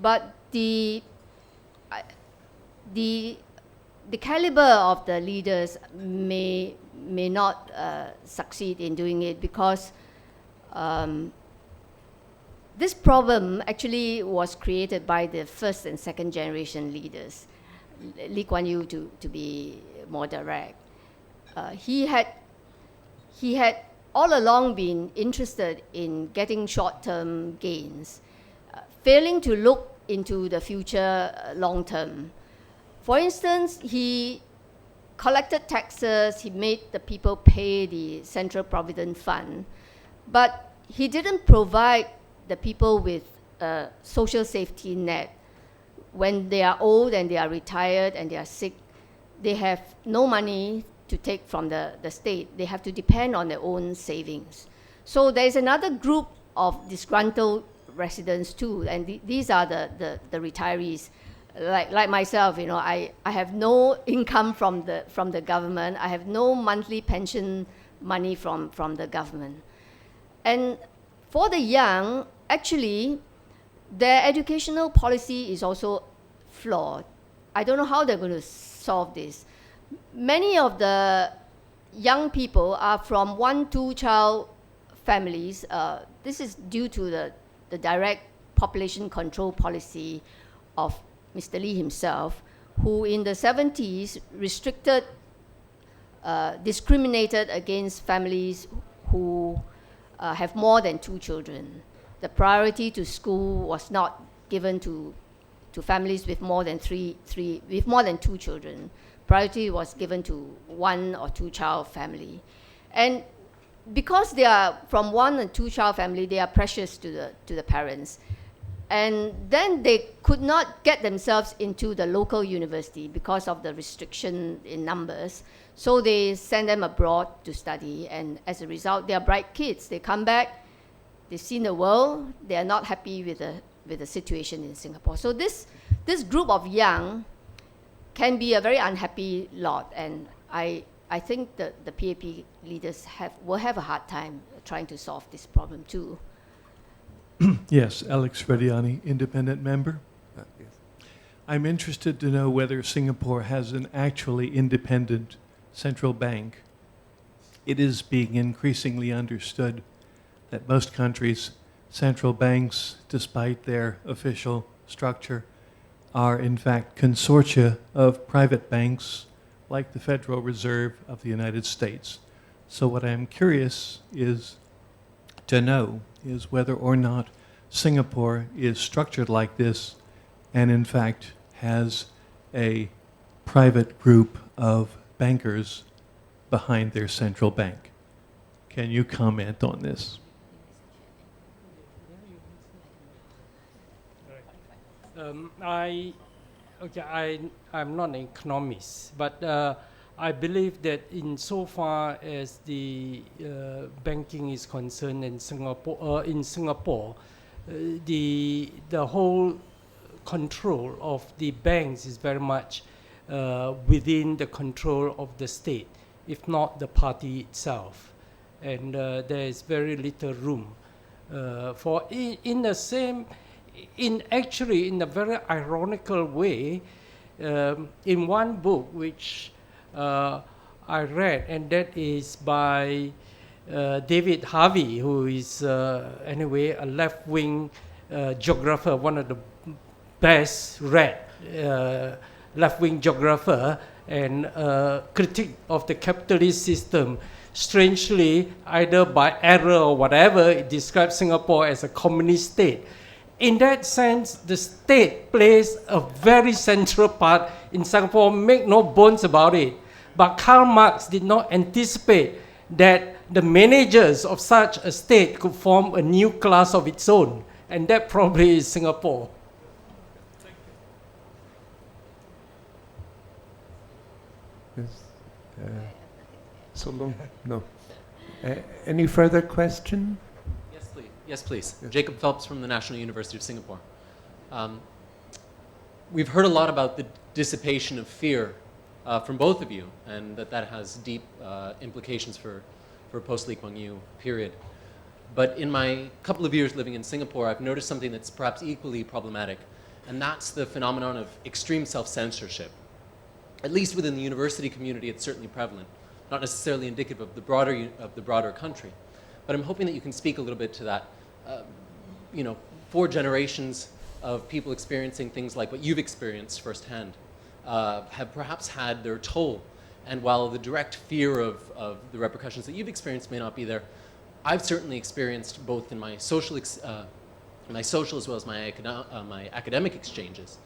but the the caliber of the leaders may not succeed in doing it, because this problem actually was created by the first and second generation leaders. Lee Kuan Yew, to be more direct, he had all along been interested in getting short-term gains, failing to look into the future long term. For instance, he collected taxes, he made the people pay the Central Provident Fund, but he didn't provide the people with a social safety net. When they are old and they are retired and they are sick, they have no money to take from the state. They have to depend on their own savings. So there is another group of disgruntled residents too, and these are the retirees. Like myself, I have no income from the government. I have no monthly pension money from the government. And for the young, actually, their educational policy is also flawed. I don't know how they're going to solve this. Many of the young people are from 1-2 child families. This is due to the direct population control policy of Mr. Lee himself, who in the 70s restricted, discriminated against families who have more than 2 children. The priority to school was not given to families with more than 2 children. Priority was given to 1 or 2 child family. And because they are from 1 and 2 child family, they are precious to the parents. And then they could not get themselves into the local university because of the restriction in numbers. So they send them abroad to study, and as a result, they are bright kids. They come back, they've seen the world, they are not happy with the situation in Singapore. So this group of young can be a very unhappy lot, and I think that the PAP leaders will have a hard time trying to solve this problem too. Yes, Alex Frediani, independent member. Yes. I'm interested to know whether Singapore has an actually independent central bank. It is being increasingly understood that most countries' central banks, despite their official structure, are in fact consortia of private banks like the Federal Reserve of the United States. So what I'm curious to know is whether or not Singapore is structured like this and in fact has a private group of bankers behind their central bank. Can you comment on this? I'm not an economist, but I believe that insofar as the banking is concerned in Singapore, the whole control of the banks is very much within the control of the state, if not the party itself, and there is very little room for actually in a very ironical way, in one book which I read, and that is by David Harvey, who is anyway a left-wing geographer, one of the best read left-wing geographer, and critic of the capitalist system. Strangely, either by error or whatever, it describes Singapore as a communist state. In that sense, the state plays a very central part in Singapore, make no bones about it. But Karl Marx did not anticipate that the managers of such a state could form a new class of its own, and that probably is Singapore. Yes. So long? No. Any further question? Yes, please. Jacob Phelps from the National University of Singapore. We've heard a lot about the dissipation of fear from both of you, and that has deep implications for post-Lee Kuan Yew period. But in my couple of years living in Singapore, I've noticed something that's perhaps equally problematic, and that's the phenomenon of extreme self-censorship. At least within the university community, it's certainly prevalent, not necessarily indicative of the broader country. But I'm hoping that you can speak a little bit to that. 4 generations of people experiencing things like what you've experienced firsthand have perhaps had their toll. And while the direct fear of the repercussions that you've experienced may not be there, I've certainly experienced both in my social as well as my academic exchanges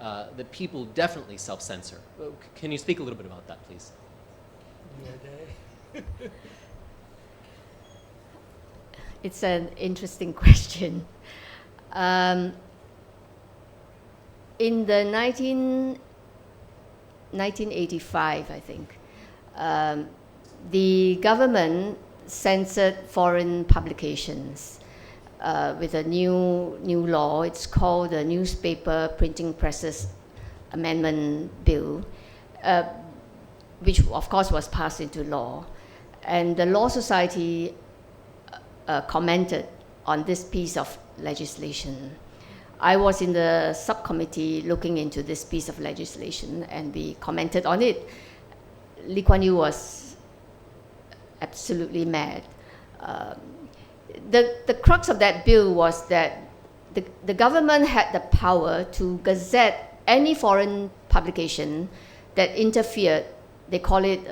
that people definitely self-censor. Can you speak a little bit about that, please? It's an interesting question. In the 1985, I think, the government censored foreign publications with a new law. It's called the Newspaper Printing Presses Amendment Bill, which of course was passed into law. And the Law Society commented on this piece of legislation. I was in the subcommittee looking into this piece of legislation, and we commented on it. Lee Kuan Yew was absolutely mad. The crux of that bill was that the government had the power to gazette any foreign publication that interfered, they call it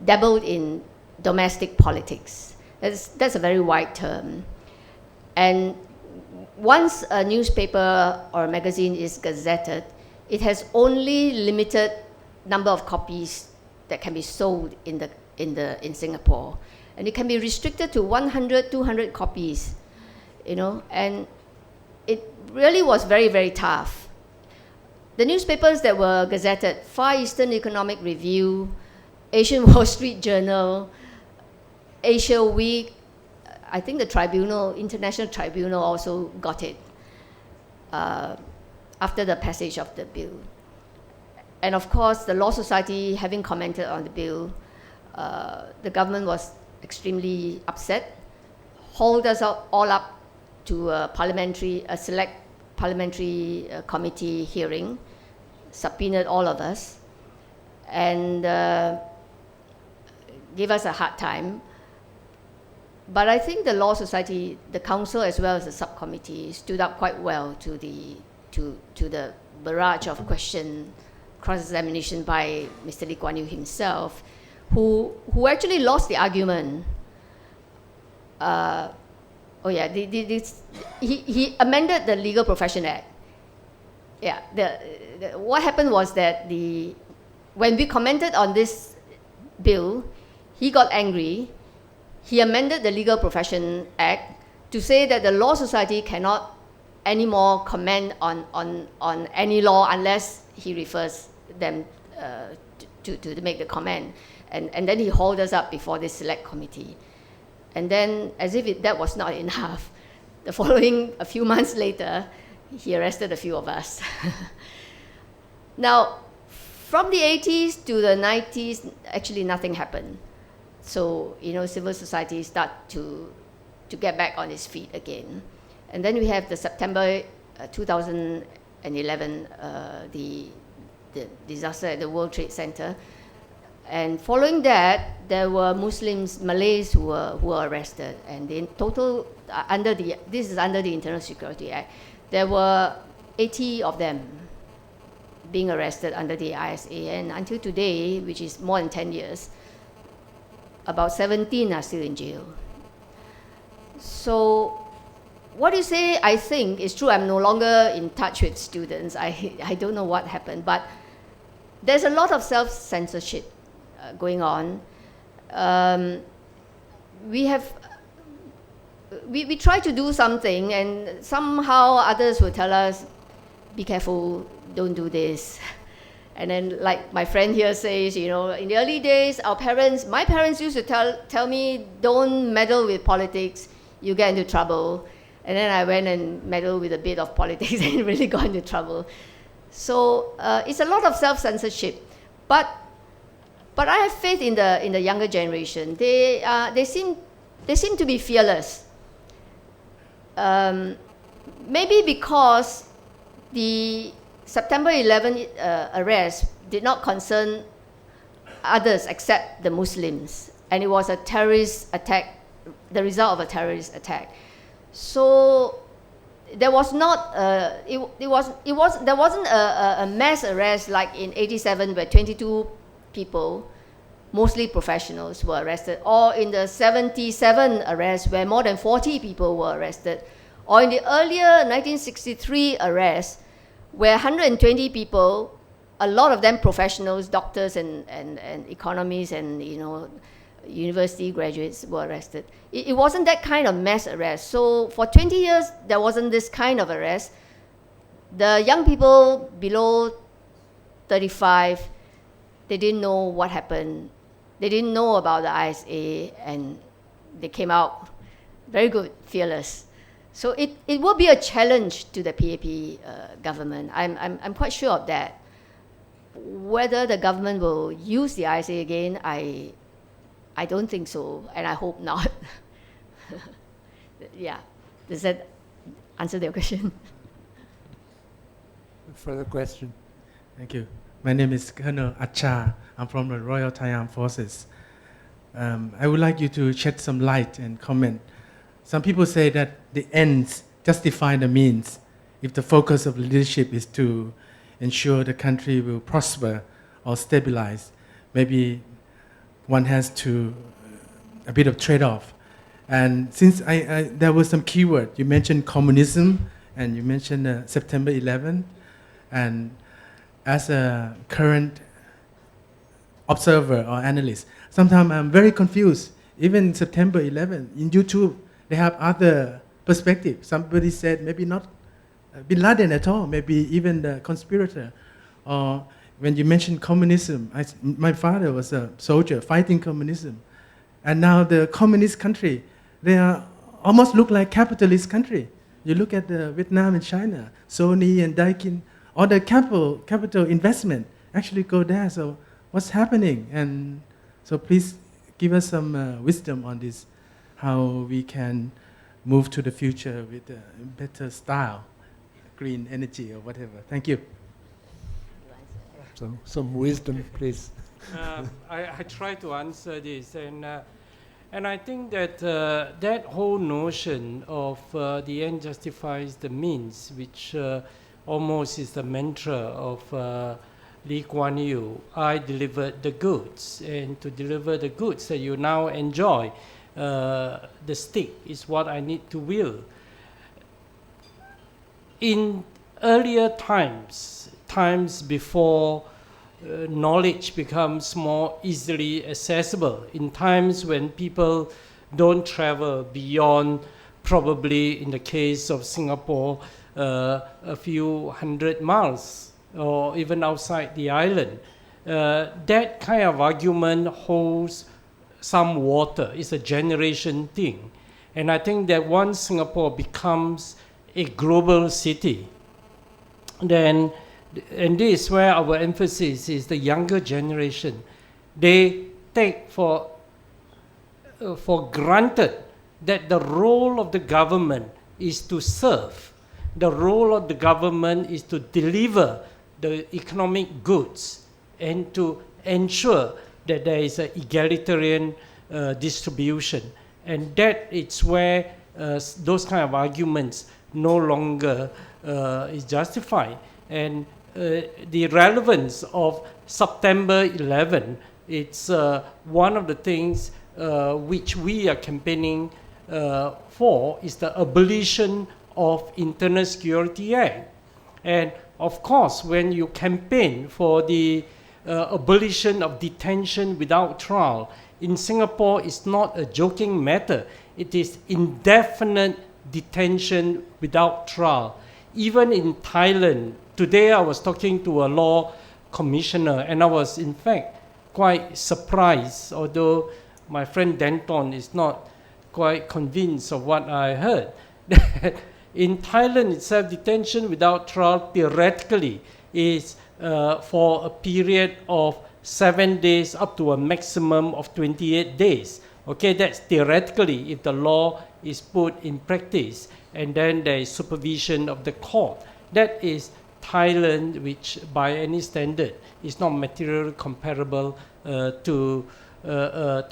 dabbled in domestic politics. That's a very wide term. And once a newspaper or a magazine is gazetted, it has only limited number of copies that can be sold in Singapore, and it can be restricted to 100, 200 copies, and it really was very, very tough. The newspapers that were gazetted: Far Eastern Economic Review, Asian Wall Street Journal, Asia Week. I think the International Tribunal also got it after the passage of the bill. And of course, the Law Society, having commented on the bill, the government was extremely upset, hauled us all up to a select parliamentary committee hearing, subpoenaed all of us, and gave us a hard time. But I think the Law Society, the council as well as the subcommittee, stood up quite well to the barrage of cross-examination by Mr. Lee Kuan Yew himself, who actually lost the argument. He amended the Legal Profession Act. Yeah, what happened was that when we commented on this bill, he got angry. He amended the Legal Profession Act to say that the Law Society cannot anymore comment on any law unless he refers them to make the comment. And then he hauled us up before this select committee. And then, as if that was not enough, a few months later, he arrested a few of us. Now, from the 80s to the 90s, actually nothing happened. So, civil society start to get back on its feet again. And then we have the September 2011, the disaster at the World Trade Center. And following that, there were Malays who were arrested. And in total, this is under the Internal Security Act, there were 80 of them being arrested under the ISA. And until today, which is more than 10 years, about 17 are still in jail. So what you say, I think, is true. I'm no longer in touch with students. I don't know what happened. But there's a lot of self-censorship going on. We try to do something, and somehow others will tell us, be careful, don't do this. And then, like my friend here says, in the early days, my parents used to tell me, don't meddle with politics, you get into trouble. And then I went and meddled with a bit of politics and really got into trouble. So it's a lot of self-censorship. But I have faith in the younger generation. They seem to be fearless. Maybe because the September 11 arrest did not concern others except the Muslims, and it was a terrorist attack, the result of a terrorist attack. So there was not there wasn't a mass arrest like in '87 where 22 people, mostly professionals, were arrested, or in the '77 arrest where more than 40 people were arrested, or in the earlier 1963 arrest where 120 people, a lot of them professionals, doctors and economists and university graduates, were arrested. It wasn't that kind of mass arrest. So for 20 years, there wasn't this kind of arrest. The young people below 35, they didn't know what happened. They didn't know about the ISA, and they came out very good, fearless. So it will be a challenge to the PAP government. I'm quite sure of that. Whether the government will use the ISA again, I don't think so, and I hope not. Yeah, does that answer your question? Further question? Thank you. My name is Colonel Acha. I'm from the Royal Thai Armed Forces. I would like you to shed some light and comment. Some people say that the ends justify the means. If the focus of leadership is to ensure the country will prosper or stabilize, maybe one has to a bit of trade-off. And since there was some keyword, you mentioned communism and you mentioned September 11, and as a current observer or analyst, sometimes I'm very confused. Even September 11 in YouTube, they have other perspective. Somebody said maybe not Bin Laden at all, maybe even the conspirator. Or when you mentioned communism, my father was a soldier fighting communism. And now the communist country, they are almost look like capitalist country. You look at the Vietnam and China, Sony and Daikin, all the capital investment actually go there. So what's happening? And so please give us some wisdom on this, how we can move to the future with a better style, green energy or whatever. Thank you. So some wisdom, please. I try to answer this, and I think that that whole notion of the end justifies the means, which almost is the mantra of Lee Kuan Yew. I delivered the goods, and to deliver the goods that you now enjoy, the stick is what I need to wield. In earlier times before knowledge becomes more easily accessible, in times when people don't travel beyond, probably in the case of Singapore, a few hundred miles or even outside the island, that kind of argument holds some water. It's a generation thing. And I think that once Singapore becomes a global city, then, and this is where our emphasis is, the younger generation. They take for granted that the role of the government is to serve. The role of the government is to deliver the economic goods and to ensure that there is an egalitarian distribution. And that is where those kind of arguments no longer is justified. And the relevance of September 11, it's one of the things which we are campaigning for, is the abolition of Internal Security Act. And of course, when you campaign for the abolition of detention without trial, in Singapore, it's not a joking matter. It is indefinite detention without trial. Even in Thailand, today I was talking to a law commissioner, and I was in fact quite surprised, although my friend Danthong is not quite convinced of what I heard. In Thailand itself, detention without trial theoretically is for a period of 7 days up to a maximum of 28 days. Okay, that's theoretically if the law is put in practice, and then there is supervision of the court. That is Thailand, which by any standard is not materially comparable to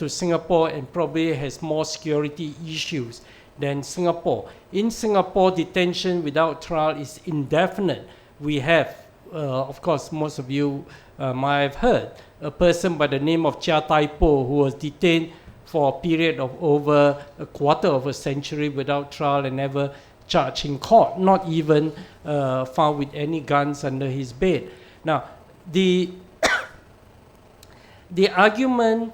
Singapore and probably has more security issues than Singapore. In Singapore, detention without trial is indefinite. We have, of course, most of you might have heard, a person by the name of Chia Tai Po who was detained for a period of over a quarter of a century without trial and never charged in court, not even found with any guns under his bed. Now, the argument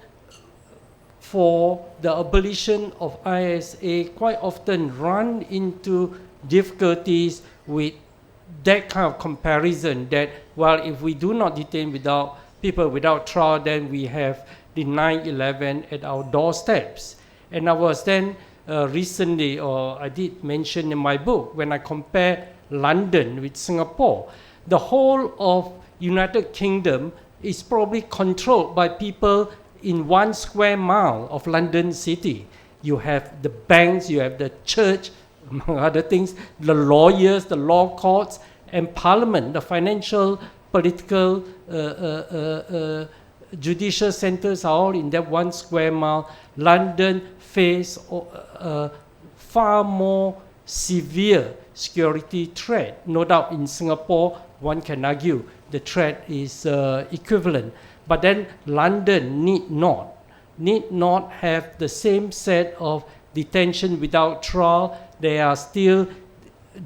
for the abolition of ISA quite often run into difficulties with that kind of comparison that, well, if we do not detain people without trial, then we have the 9/11 at our doorsteps. And I was then recently, or I did mention in my book, when I compare London with Singapore, the whole of United Kingdom is probably controlled by people in 1 square mile of London city. You have the banks, you have the church, among other things, the lawyers, the law courts, and parliament, the financial, political, judicial centers are all in that 1 square mile. London faces far more severe security threat. No doubt in Singapore, one can argue the threat is equivalent. But then London need not have the same set of detention without trial. There are still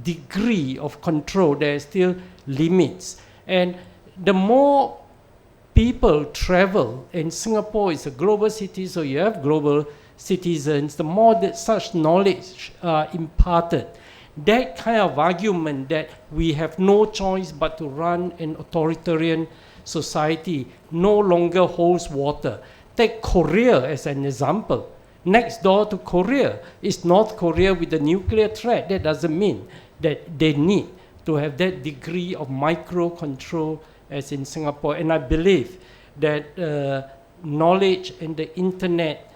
degree of control, there are still limits. And the more people travel, and Singapore is a global city, so you have global citizens, the more that such knowledge are imparted. That kind of argument that we have no choice but to run an authoritarian society no longer holds water. Take Korea as an example. Next door to Korea is North Korea with a nuclear threat. That doesn't mean that they need to have that degree of micro control as in Singapore. And I believe that knowledge and the internet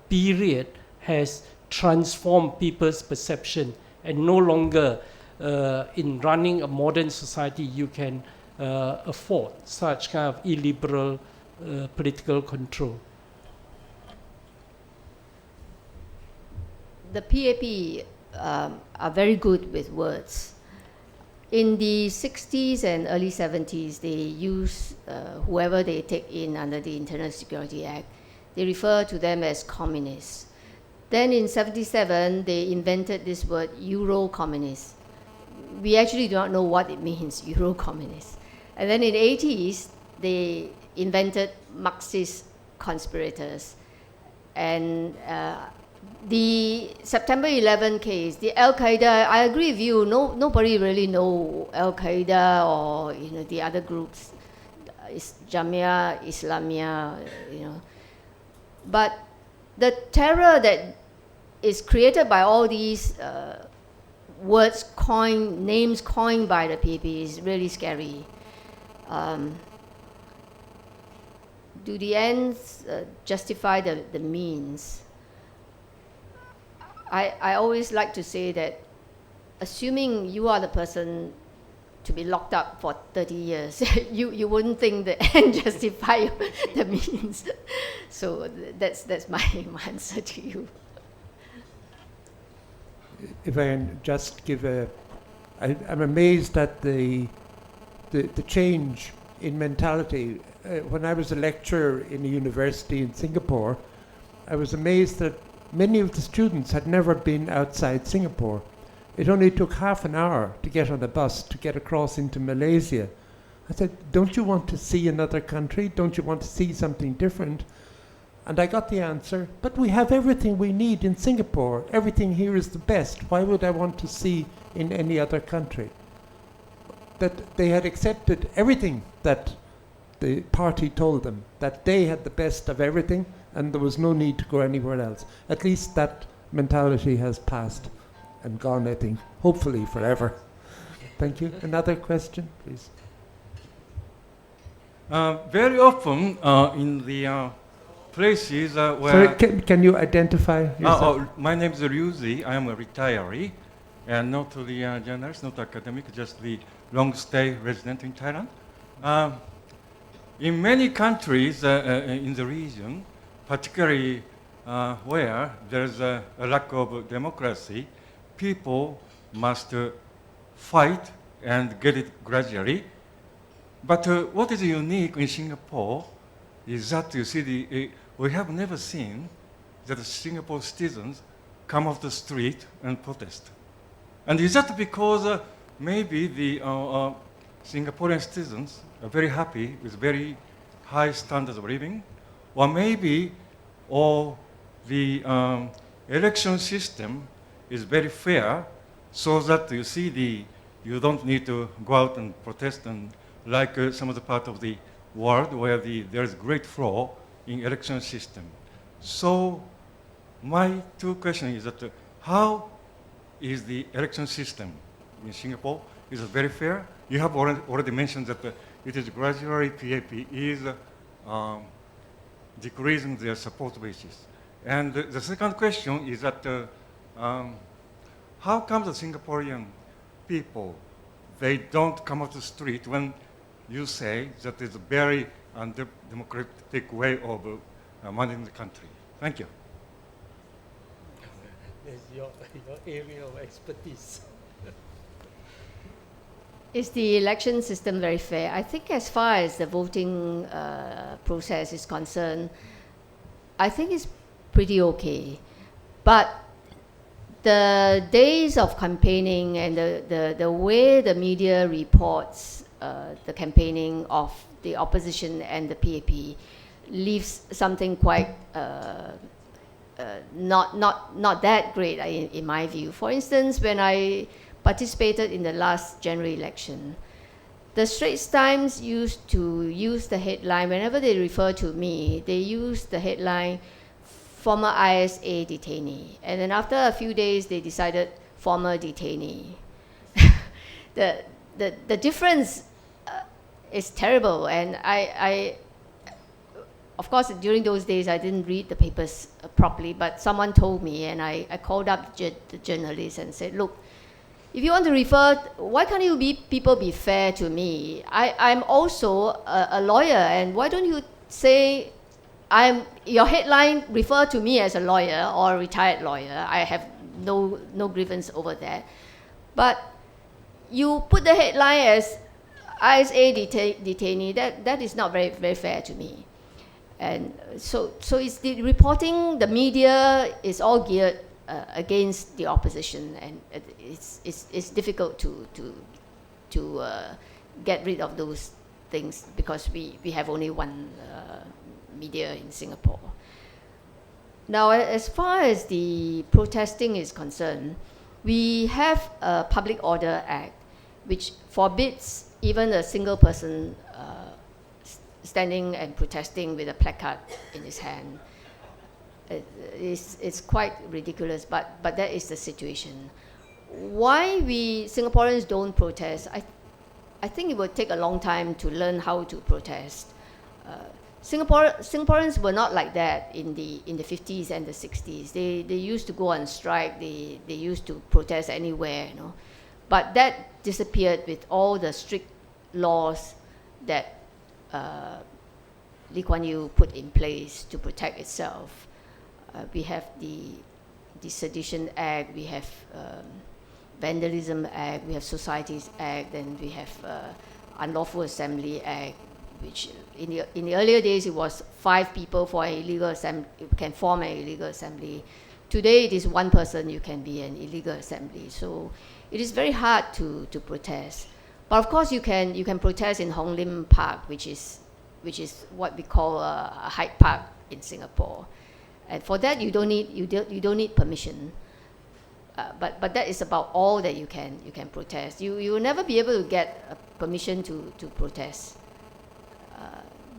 period has transformed people's perception, and no longer in running a modern society you can afford such kind of illiberal political control. The PAP are very good with words. In the 60s and early 70s, they use whoever they take in under the Internal Security Act, they refer to them as communists. Then in 77, they invented this word Euro-communist. We actually do not know what it means, Euro-communist. And then in the 80s, they invented Marxist conspirators. And the September 11 case, the Al-Qaeda, I agree with you, nobody really know Al-Qaeda or the other groups, Jamia, Islamia, But the terror that is created by all these names coined by the PAP is really scary. Do the ends justify the means? I always like to say that assuming you are the person to be locked up for 30 years, you wouldn't think the end justify the means. So that's my answer to you. If I can just give I'm amazed at the change in mentality. When I was a lecturer in a university in Singapore, I was amazed that many of the students had never been outside Singapore. It only took half an hour to get on a bus to get across into Malaysia. I said, don't you want to see another country? Don't you want to see something different? And I got the answer, but we have everything we need in Singapore. Everything here is the best. Why would I want to see in any other country? That they had accepted everything that the party told them, that they had the best of everything and there was no need to go anywhere else. At least that mentality has passed and gone, I think, hopefully forever. Thank you. Another question, please. Very often in the places where... Sorry, can you identify yourself? My name is Ryuzi. I am a retiree. and not to the journalist, not academic, just the long stay resident in Thailand. In many countries in the region, particularly where there's a lack of democracy, people must fight and get it gradually. But what is unique in Singapore is that you see we have never seen that Singapore citizens come off the street and protest. And is that because maybe the Singaporean citizens are very happy with very high standards of living, or maybe the election system is very fair, so that you see you don't need to go out and protest, and like some of the part of the world where there's great flaw in election system. So my two questions is that how is the election system in Singapore? Is it very fair? You have already mentioned that it is gradually PAP is decreasing their support basis. And the second question is that how come the Singaporean people, they don't come out the street when you say that it's a very undemocratic way of managing the country? Thank you. It's your area of expertise. Is the election system very fair? I think as far as the voting process is concerned, I think it's pretty okay. But the days of campaigning and the way the media reports the campaigning of the opposition and the PAP leaves something quite not that great in my view. For instance, when I participated in the last general election, the Straits Times used to use the headline, whenever they refer to me, they use the headline, former ISA detainee. And then after a few days, they decided former detainee. The difference is terrible. And I of course, during those days, I didn't read the papers properly, but someone told me, and I called up the journalist and said, look, if you want to refer, why can't people be fair to me? I'm also a lawyer, and why don't you say, your headline refer to me as a lawyer or a retired lawyer. I have no grievance over that. But you put the headline as ISA detainee, that is not very, very fair to me. And so it's the reporting, the media is all geared against the opposition, and it's difficult to get rid of those things because we have only one media in Singapore. Now, as far as the protesting is concerned, we have a Public Order Act which forbids even a single person standing and protesting with a placard in his hand. It's quite ridiculous, but that is the situation. Why we Singaporeans don't protest, I think it will take a long time to learn how to protest. Singaporeans were not like that in the 50s and the 60s. They used to go on strike, they used to protest anywhere, you know. But that disappeared with all the strict laws that Lee Kuan Yew put in place to protect itself. We have the Sedition Act, we have Vandalism Act, we have Societies Act, and we have Unlawful Assembly Act, which in the earlier days it was 5 people for an illegal assembly, can form an illegal assembly. Today it is 1 person, you can be an illegal assembly. So it is very hard to protest. But of course you can protest in Hong Lim Park, which is what we call a Hyde Park in Singapore. And for that you don't need permission. But that is about all that you can protest. You will never be able to get permission to protest.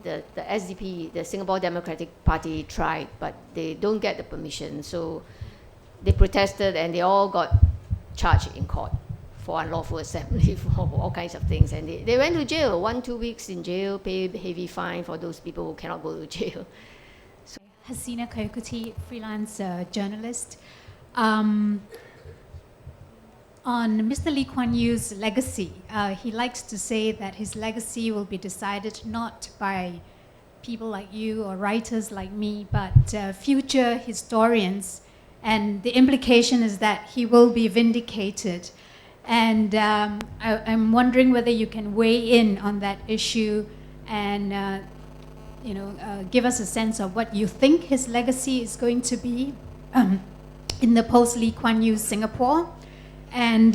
The SDP, the Singapore Democratic Party, tried, but they don't get the permission. So they protested and they all got charged in court for unlawful assembly, for all kinds of things. And they went to jail, 1-2 weeks in jail, pay heavy fine for those people who cannot go to jail. Hasina Kayakuti, freelance journalist. On Mr. Lee Kuan Yew's legacy, he likes to say that his legacy will be decided not by people like you or writers like me, but future historians. And the implication is that he will be vindicated. And I'm wondering whether you can weigh in on that issue and give us a sense of what you think his legacy is going to be in the post-Lee Kuan Yew Singapore. And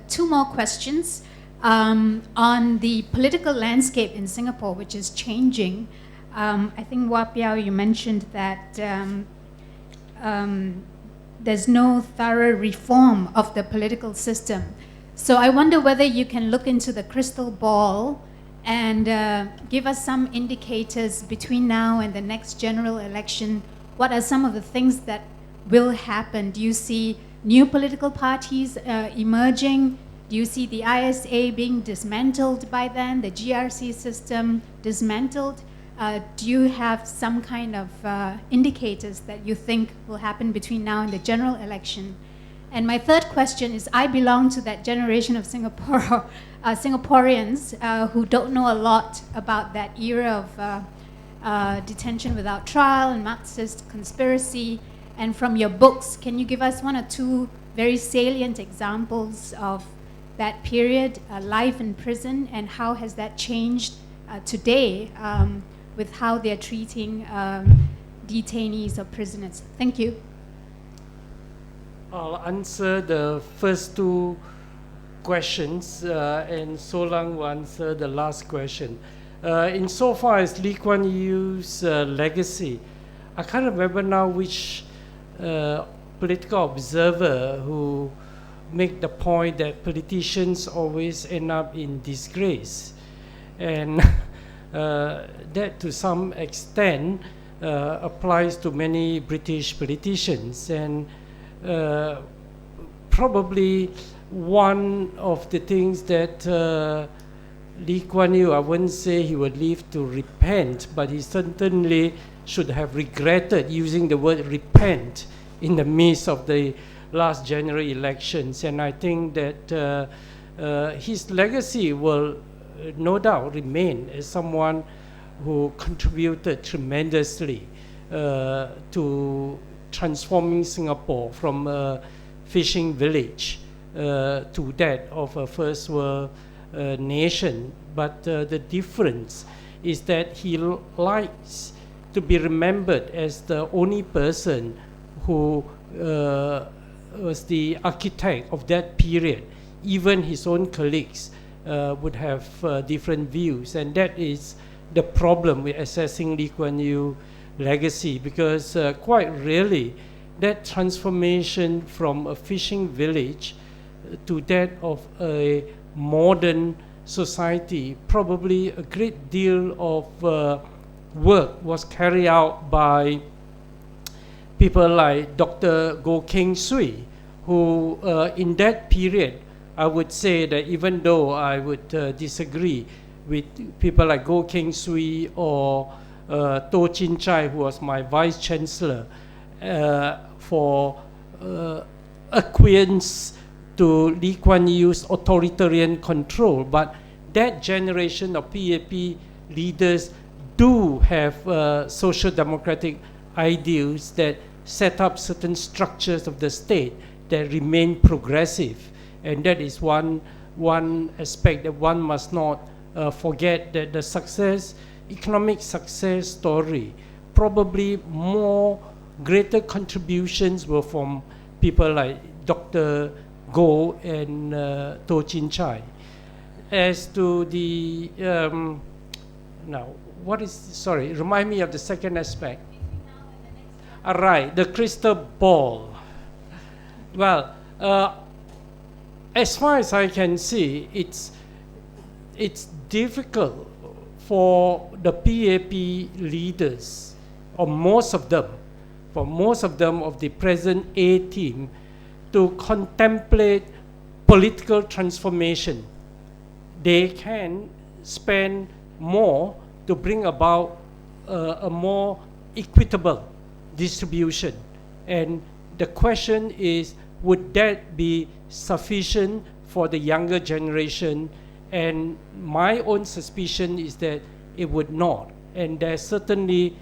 2 more questions. On the political landscape in Singapore, which is changing, I think Piow, you mentioned that there's no thorough reform of the political system. So I wonder whether you can look into the crystal ball and give us some indicators between now and the next general election. What are some of the things that will happen? Do you see new political parties emerging? Do you see the ISA being dismantled by then, the GRC system dismantled? Do you have some kind of indicators that you think will happen between now and the general election? And my third question is, I belong to that generation of Singaporeans who don't know a lot about that era of detention without trial and Marxist conspiracy. And from your books, can you give us 1 or 2 very salient examples of that period, life in prison, and how has that changed today with how they're treating detainees or prisoners? Thank you. I'll answer the first 2 questions, and Solang will answer the last question. Insofar as Lee Kuan Yew's legacy, I can't remember now which political observer who make the point that politicians always end up in disgrace. And that to some extent applies to many British politicians. And probably one of the things that Lee Kuan Yew, I wouldn't say he would live to repent, but he certainly should have regretted using the word repent in the midst of the last general elections. And I think that his legacy will no doubt remain as someone who contributed tremendously to transforming Singapore from a fishing village to that of a first world nation. But the difference is that he likes to be remembered as the only person who was the architect of that period. Even his own colleagues would have different views, and that is the problem with assessing Lee Kuan Yew legacy, because quite really that transformation from a fishing village to that of a modern society, probably a great deal of work was carried out by people like Dr. Goh Keng Swee, who in that period, I would say that even though I would disagree with people like Goh Keng Swee or Toh Chin Chai, who was my vice chancellor, for acquiescence to Lee Kuan Yew's authoritarian control, but that generation of PAP leaders do have social democratic ideals that set up certain structures of the state that remain progressive. And that is one aspect that one must not forget, that the success, economic success story, probably more greater contributions were from people like Dr. Goh and Toh Chin Chai. As to the, remind me of the second aspect. Right, the crystal ball. Well, as far as I can see, it's difficult for the PAP leaders, or most of them of the present A team, to contemplate political transformation. They can spend more to bring about a more equitable distribution. And the question is, would that be sufficient for the younger generation? And my own suspicion is that it would not. And there certainly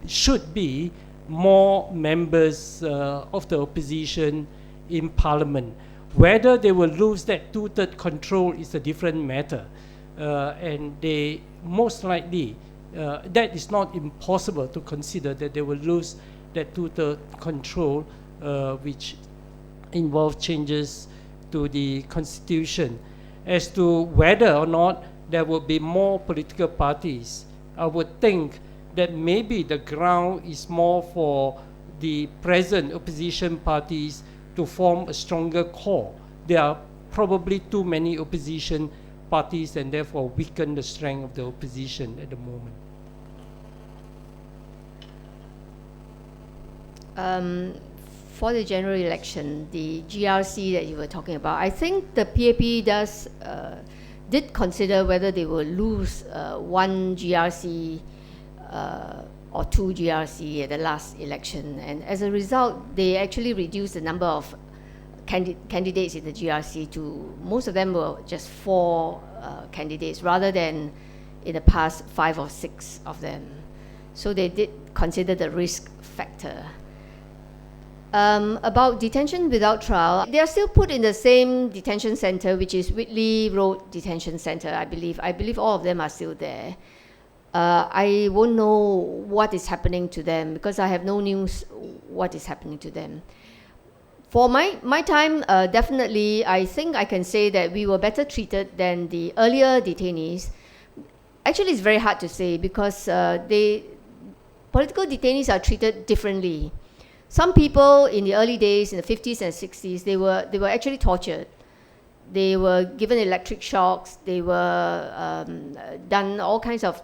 should be more members of the opposition in parliament. Whether they will lose that two-third control is a different matter. And they most likely, that is not impossible to consider that they will lose that two-third control, which involve changes to the constitution. As to whether or not there will be more political parties, I would think that maybe the ground is more for the present opposition parties to form a stronger core. There are probably too many opposition parties and therefore weaken the strength of the opposition at the moment. For the general election, the GRC that you were talking about, I think the PAP did consider whether they will lose one GRC or two GRC at the last election, and as a result, they actually reduced the number of candidates in the GRC to, most of them were just 4 candidates rather than in the past 5 or 6 of them. So they did consider the risk factor. About detention without trial, they are still put in the same detention center, which is Whitley Road Detention Center, I believe. I believe all of them are still there. I won't know what is happening to them because I have no news what is happening to them. For my time, definitely, I think I can say that we were better treated than the earlier detainees. Actually, it's very hard to say because political detainees are treated differently. Some people in the early days, in the 50s and 60s, they were actually tortured. They were given electric shocks. They were done all kinds of,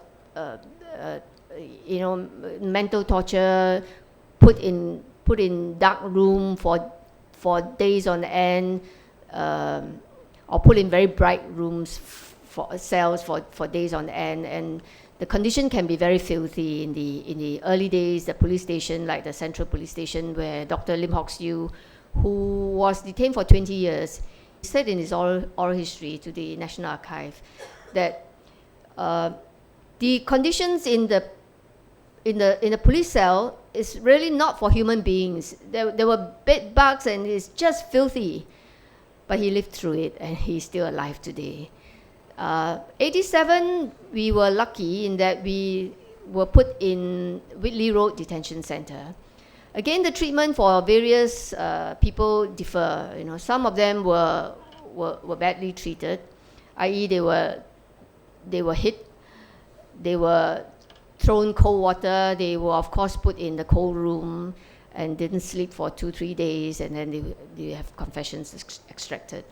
mental torture, put in dark room for days on end, or put in very bright rooms for cells for days on end. And the condition can be very filthy in the early days. The police station, like the Central Police Station, where Dr. Lim Hock Yew, who was detained for 20 years, said in his oral history to the National Archive that the conditions in the police cell is really not for human beings. There were bed bugs and it's just filthy. But he lived through it and he's still alive today. 87, we were lucky in that we were put in Whitley Road Detention Center. Again, the treatment for various people differ. Some of them were badly treated, i.e. they were hit, they were thrown cold water, they were of course put in the cold room and didn't sleep for 2-3 days, and then they have confessions extracted.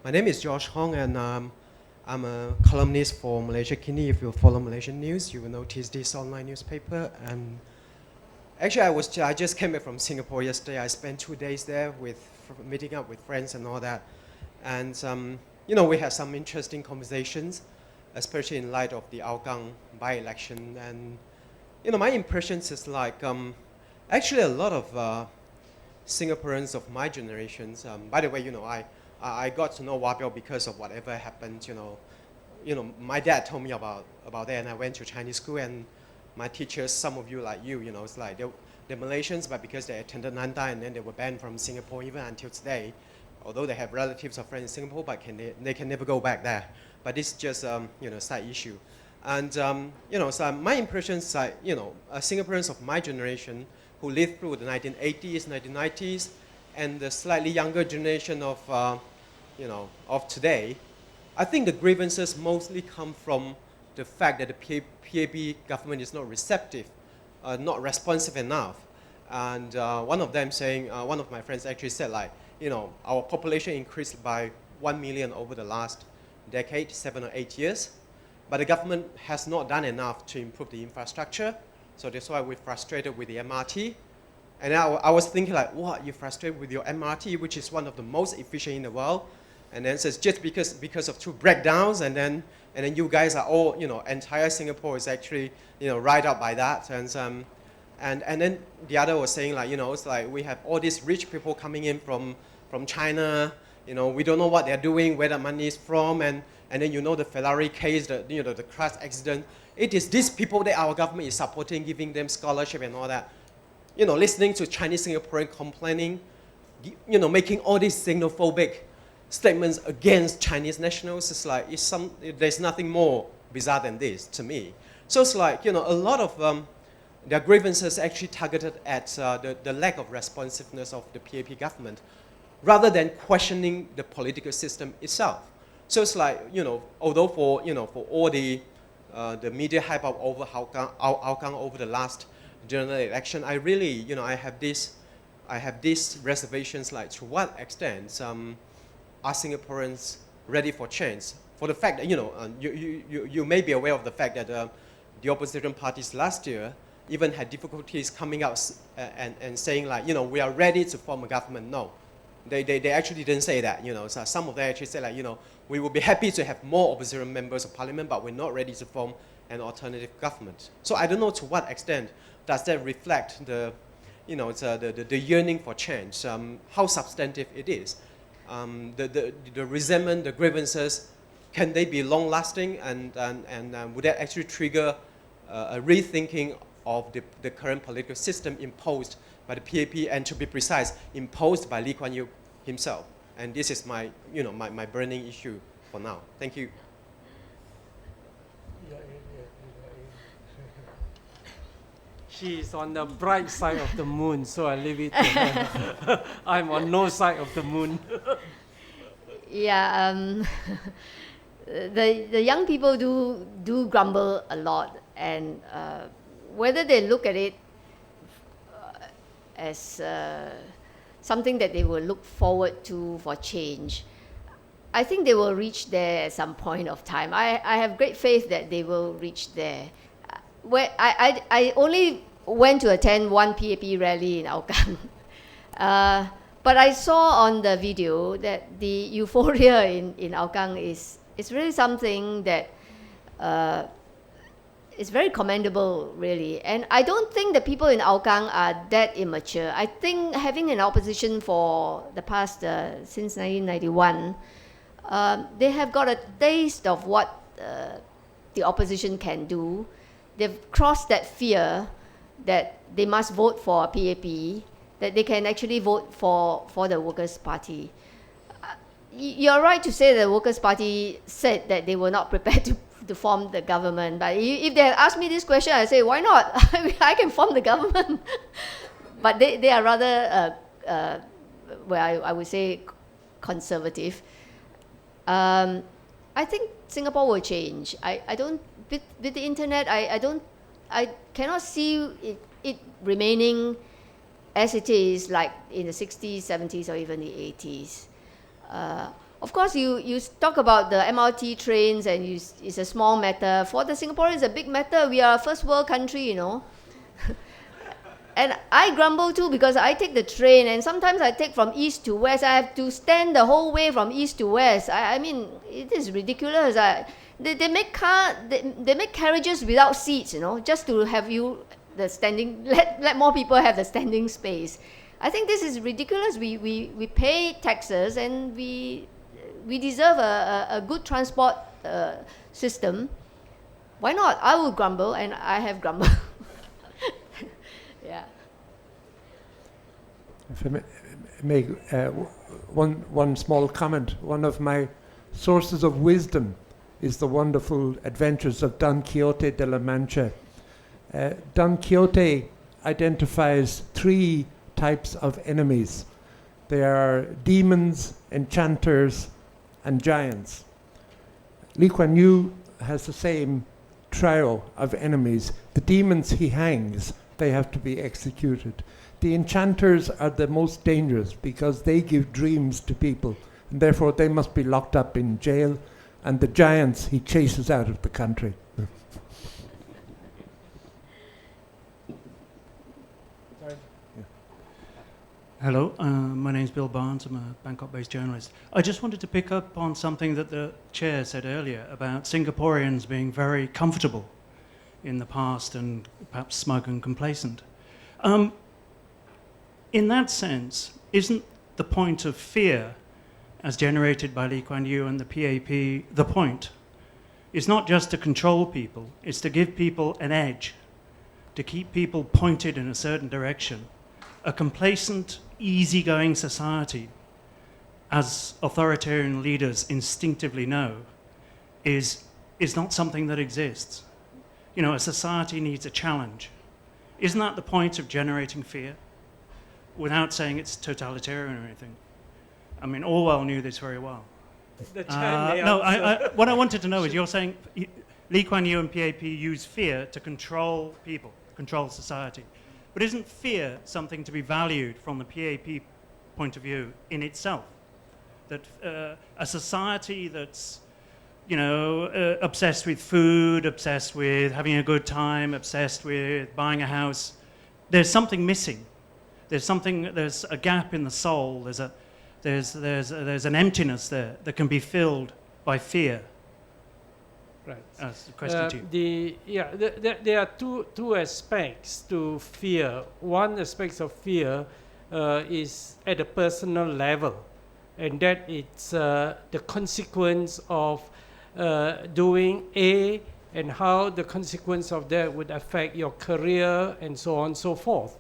My name is Josh Hong, and I'm a columnist for Malaysia Kini. If you follow Malaysian news, you will notice this online newspaper. And actually, I just came back from Singapore yesterday. I spent 2 days there meeting up with friends and all that. And we had some interesting conversations, especially in light of the Hougang by-election. And my impressions is like actually a lot of Singaporeans of my generations. By the way, I got to know Piow because of whatever happened. My dad told me about that, and I went to Chinese school, and my teachers, some of you like you, it's like they're Malaysians, but because they attended Nanda and then they were banned from Singapore even until today, although they have relatives or friends in Singapore, but they can never go back there. But this is just side issue. And so my impressions are Singaporeans of my generation who lived through the 1980s, 1990s, and the slightly younger generation of today, I think the grievances mostly come from the fact that the PAP government is not receptive, not responsive enough. And one of my friends actually said, our population increased by 1 million over the last decade, 7 or 8 years, but the government has not done enough to improve the infrastructure. So that's why we're frustrated with the MRT. And I was thinking what, you're frustrated with your MRT, which is one of the most efficient in the world? And then says just because of 2 breakdowns, and then you guys are all, entire Singapore is actually, right up by that. And And then the other was saying like, it's like we have all these rich people coming in from China, we don't know what they're doing, where the money is from, and then the Ferrari case, the crash accident. It is these people that our government is supporting, giving them scholarship and all that. Listening to Chinese Singaporean complaining, making all these xenophobic statements against Chinese nationals, it's like, there's nothing more bizarre than this to me. So it's like, a lot of their grievances actually targeted at the lack of responsiveness of the PAP government, rather than questioning the political system itself. So it's like, although for all the media hype up over Hougang over the last general election, I really, I have these reservations, like to what extent are Singaporeans ready for change? For the fact that, you may be aware of the fact that the opposition parties last year even had difficulties coming out and saying like, we are ready to form a government. No, they actually didn't say that. So some of them actually said like, we will be happy to have more opposition members of parliament, but we're not ready to form an alternative government. So I don't know to what extent does that reflect the yearning for change, how substantive it is. The resentment, the grievances, can they be long-lasting, and would that actually trigger a rethinking of the current political system imposed by the PAP, and to be precise, imposed by Lee Kuan Yew himself? And this is my burning issue for now. Thank you. She's on the bright side of the moon, so I leave it to her. I'm on no side of the moon. Yeah, the young people do grumble a lot, and whether they look at it as something that they will look forward to for change, I think they will reach there at some point of time. I have great faith that they will reach there. Where I only went to attend one PAP rally in Hougang. But I saw on the video that the euphoria in Hougang is really something that is very commendable, really. And I don't think the people in Hougang are that immature. I think having an opposition for the past, since 1991, they have got a taste of what the opposition can do. They've crossed that fear that they must vote for a PAP, that they can actually vote for the Workers' Party. You're right to say the Workers' Party said that they were not prepared to form the government. But if they had asked me this question, I'd say, why not? I can form the government. But they are rather, I would say, conservative. I think Singapore will change. I don't, with the internet, I cannot see it remaining as it is, like in the 60s, 70s, or even the 80s. Of course, you talk about the MRT trains, and it's a small matter. For the Singaporeans, it's a big matter. We are a first world country, And I grumble too, because I take the train, and sometimes I take from east to west. I have to stand the whole way from east to west. I mean, it is ridiculous. They make carriages without seats, just to have you the standing. Let more people have the standing space. I think this is ridiculous. We pay taxes, and we deserve a good transport system. Why not? I will grumble, and I have grumbled. Yeah. If I may make one small comment, one of my sources of wisdom is the wonderful adventures of Don Quixote de la Mancha. Don Quixote identifies 3 types of enemies. They are demons, enchanters, and giants. Lee Kuan Yew has the same trio of enemies. The demons he hangs. They have to be executed. The enchanters are the most dangerous because they give dreams to people, and therefore they must be locked up in jail. And the giants he chases out of the country. Hello, my name is Bill Barnes. I'm a Bangkok-based journalist. I just wanted to pick up on something that the chair said earlier about Singaporeans being very comfortable in the past and perhaps smug and complacent. In that sense, isn't the point of fear, as generated by Lee Kuan Yew and the PAP, the point? It's not just to control people, it's to give people an edge, to keep people pointed in a certain direction. A complacent, easygoing society, as authoritarian leaders instinctively know, is not something that exists. You know, a society needs a challenge. Isn't that the point of generating fear? Without saying it's totalitarian or anything. I mean, Orwell knew this very well. What I wanted to know is, you're saying Lee Kuan Yew and PAP use fear to control people, control society. But isn't fear something to be valued from the PAP point of view in itself? That a society that's, you know, obsessed with food, obsessed with having a good time, obsessed with buying a house, there's something missing. There's a gap in the soul. There's an emptiness there that can be filled by fear. Right. That's the question to you. There are two aspects to fear. One aspect of fear is at a personal level, and that it's the consequence of doing A, and how the consequence of that would affect your career and so on and so forth.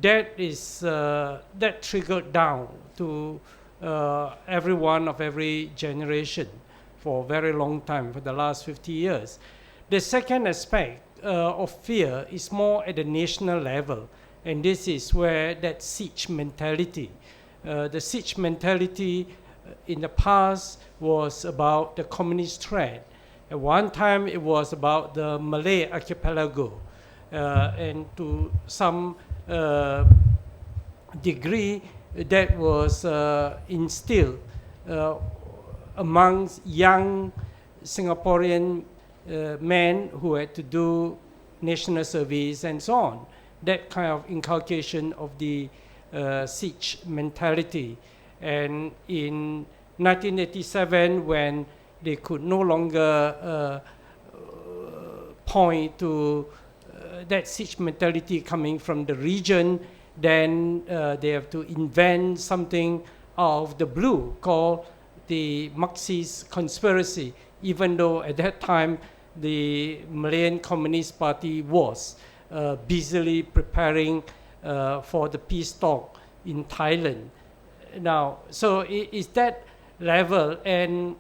That is that trickled down to everyone of every generation for a very long time, for the last 50 years. The second aspect of fear is more at the national level, and this is where that siege mentality. The siege mentality in the past was about the communist threat. At one time it was about the Malay archipelago, and to some degree that was instilled amongst young Singaporean men who had to do national service and so on. That kind of inculcation of the siege mentality. And in 1987, when they could no longer point to that siege mentality coming from the region, then they have to invent something out of the blue called the Marxist conspiracy, even though at that time the Malayan Communist Party was busily preparing for the peace talk in Thailand. Now, so it's that level, and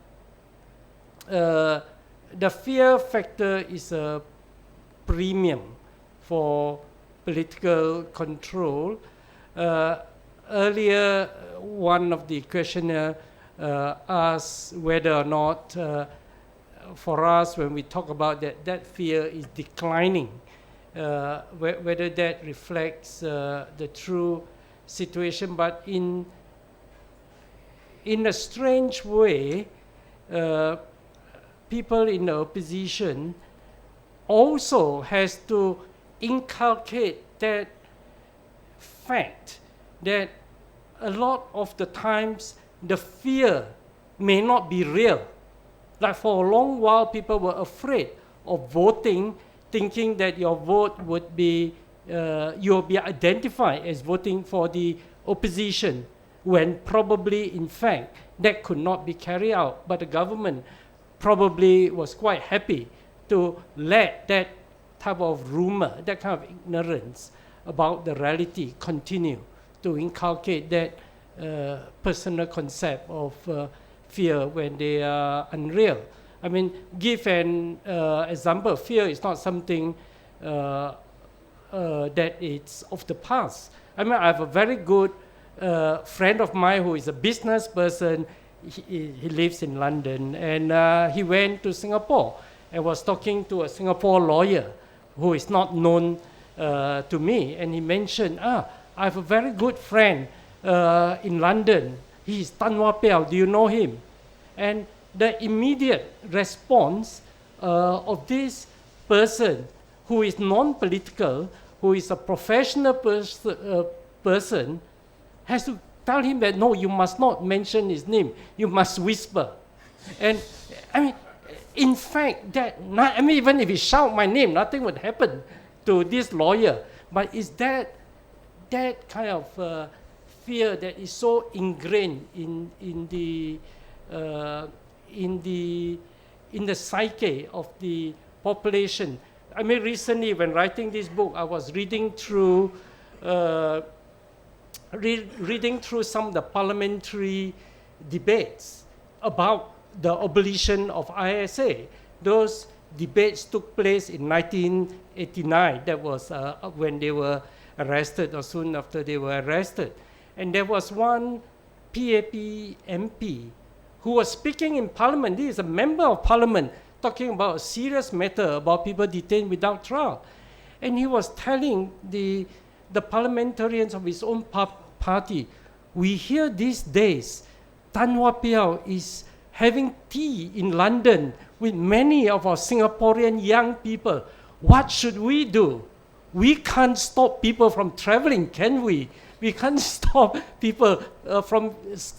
the fear factor is a premium for political control. Earlier, one of the questioners asked whether or not, for us, when we talk about that fear is declining, whether that reflects the true situation. But in a strange way, people in the opposition also has to inculcate that fact that a lot of the times the fear may not be real. Like for a long while, people were afraid of voting, thinking that your vote would be, you'll be identified as voting for the opposition, when probably, in fact, that could not be carried out. But the government probably was quite happy to let that type of rumor, that kind of ignorance about the reality continue to inculcate that personal concept of fear when they are unreal. I mean, give an example. Fear is not something that it's of the past. I mean, I have a very good friend of mine who is a business person. He lives in London, and he went to Singapore and was talking to a Singapore lawyer who is not known to me, and he mentioned, I have a very good friend in London. He is Piow. Do you know him? And the immediate response of this person, who is non-political, who is a professional person, has to tell him that, no, you must not mention his name. You must whisper. And I mean, in fact, even if he shout my name, nothing would happen to this lawyer. But is that that kind of fear that is so ingrained in the psyche of the population. I mean, recently when writing this book, I was reading through reading through some of the parliamentary debates about the abolition of ISA. Those debates took place in 1989. That was when they were arrested, or soon after they were arrested. And there was one PAP MP who was speaking in parliament. He is a member of parliament, talking about a serious matter about people detained without trial. And he was telling the parliamentarians of his own party, we hear these days Tan Hwa Piow is having tea in London with many of our Singaporean young people. What should we do? We can't stop people from traveling, can we? We can't stop people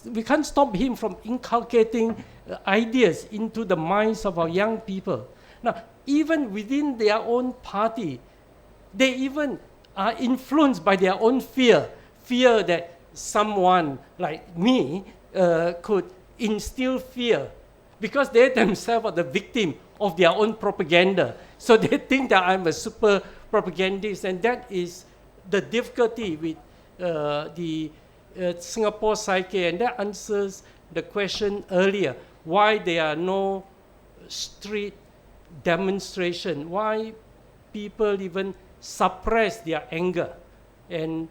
we can't stop him from inculcating ideas into the minds of our young people. Now, even within their own party, they even are influenced by their own fear that someone like me could instill fear, because they themselves are the victim of their own propaganda. So they think that I'm a super propagandist, and that is the difficulty with the Singapore psyche, and that answers the question earlier, why there are no street demonstration, why people even suppress their anger. And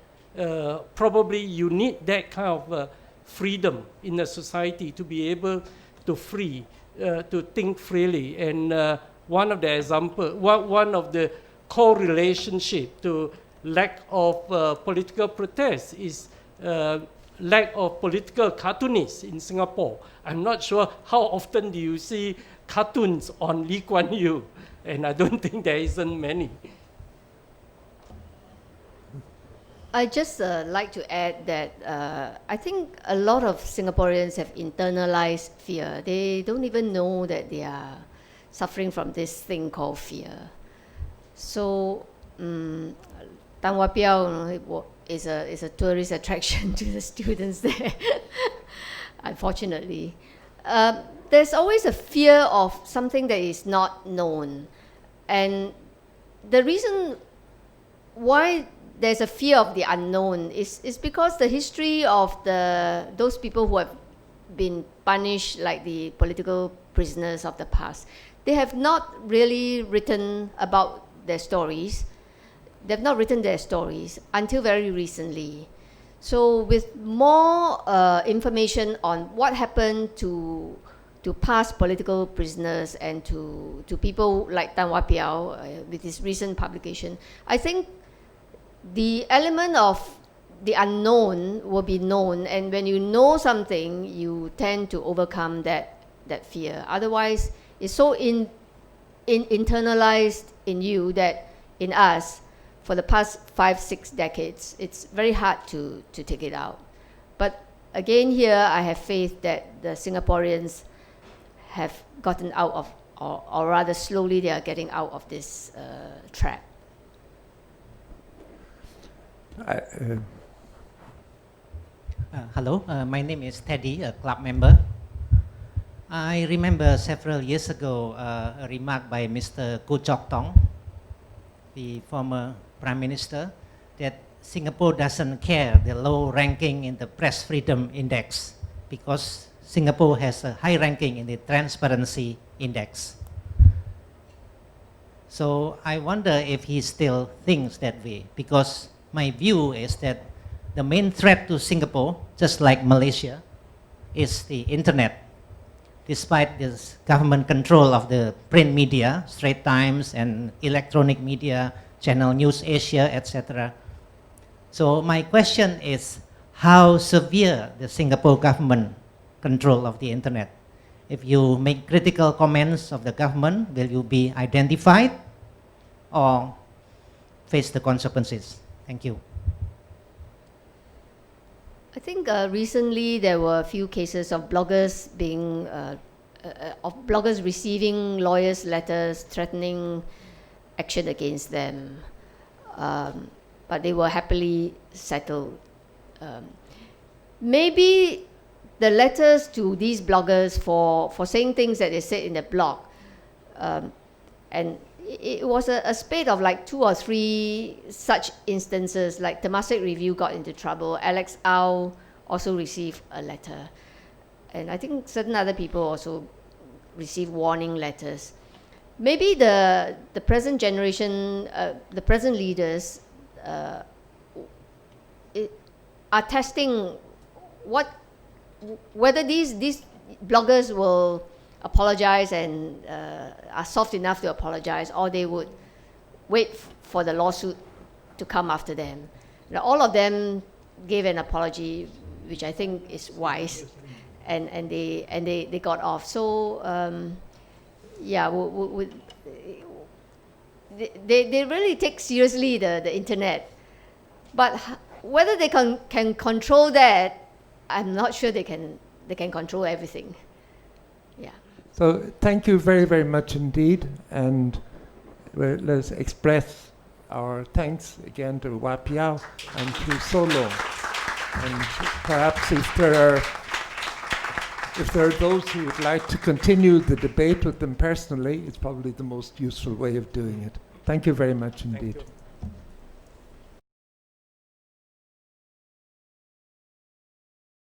probably you need that kind of freedom in a society to be able to to think freely. And one of the example, one of the correlationship to lack of political protest is lack of political cartoonists in Singapore. I'm not sure how often do you see cartoons on Lee Kuan Yew, and I don't think there isn't many. I just like to add that I think a lot of Singaporeans have internalized fear. They don't even know that they are suffering from this thing called fear. So Tan Hwa Piow is a tourist attraction to the students there, unfortunately. There's always a fear of something that is not known. And the reason why there's a fear of the unknown is because the history of those people who have been punished, like the political prisoners of the past, they have not really written about their stories. They've not written their stories until very recently. So with more information on what happened to past political prisoners and to people like Tan Hwa Piow with his recent publication, I think the element of the unknown will be known, and when you know something, you tend to overcome that fear. Otherwise, it's so internalized in you, that in us, for the past 5-6 decades, it's very hard to take it out. But again, here I have faith that the Singaporeans have gotten out of, or rather slowly they are getting out of this trap. Hello, my name is Teddy, a club member. I remember several years ago a remark by Mr. Goh Chok Tong, the former Prime Minister, that Singapore doesn't care the low ranking in the Press Freedom Index because Singapore has a high ranking in the Transparency Index. So I wonder if he still thinks that way, because my view is that the main threat to Singapore, just like Malaysia, is the internet. Despite this government control of the print media, Straits Times and electronic media, Channel News Asia, etc. So my question is, how severe the Singapore government control of the internet? If you make critical comments of the government, will you be identified or face the consequences? Thank you. I think recently there were a few cases of bloggers receiving lawyers' letters threatening action against them. But but they were happily settled. Maybe the letters to these bloggers for saying things that they said in the blog, and it was a spate of like 2 or 3 such instances, like Temasek Review got into trouble, Alex Au also received a letter, and I think certain other people also received warning letters. Maybe the present generation, the present leaders are testing whether these bloggers will apologize and are soft enough to apologize, or they would wait for the lawsuit to come after them. Now, all of them gave an apology, which I think is wise, and they got off. So yeah, they really take seriously the internet, but whether they can control that, I'm not sure they can control everything. Yeah. So thank you very, very much indeed, and let's express our thanks again to Piow and to Solo. And perhaps if there are those who would like to continue the debate with them personally, it's probably the most useful way of doing it. Thank you very much indeed.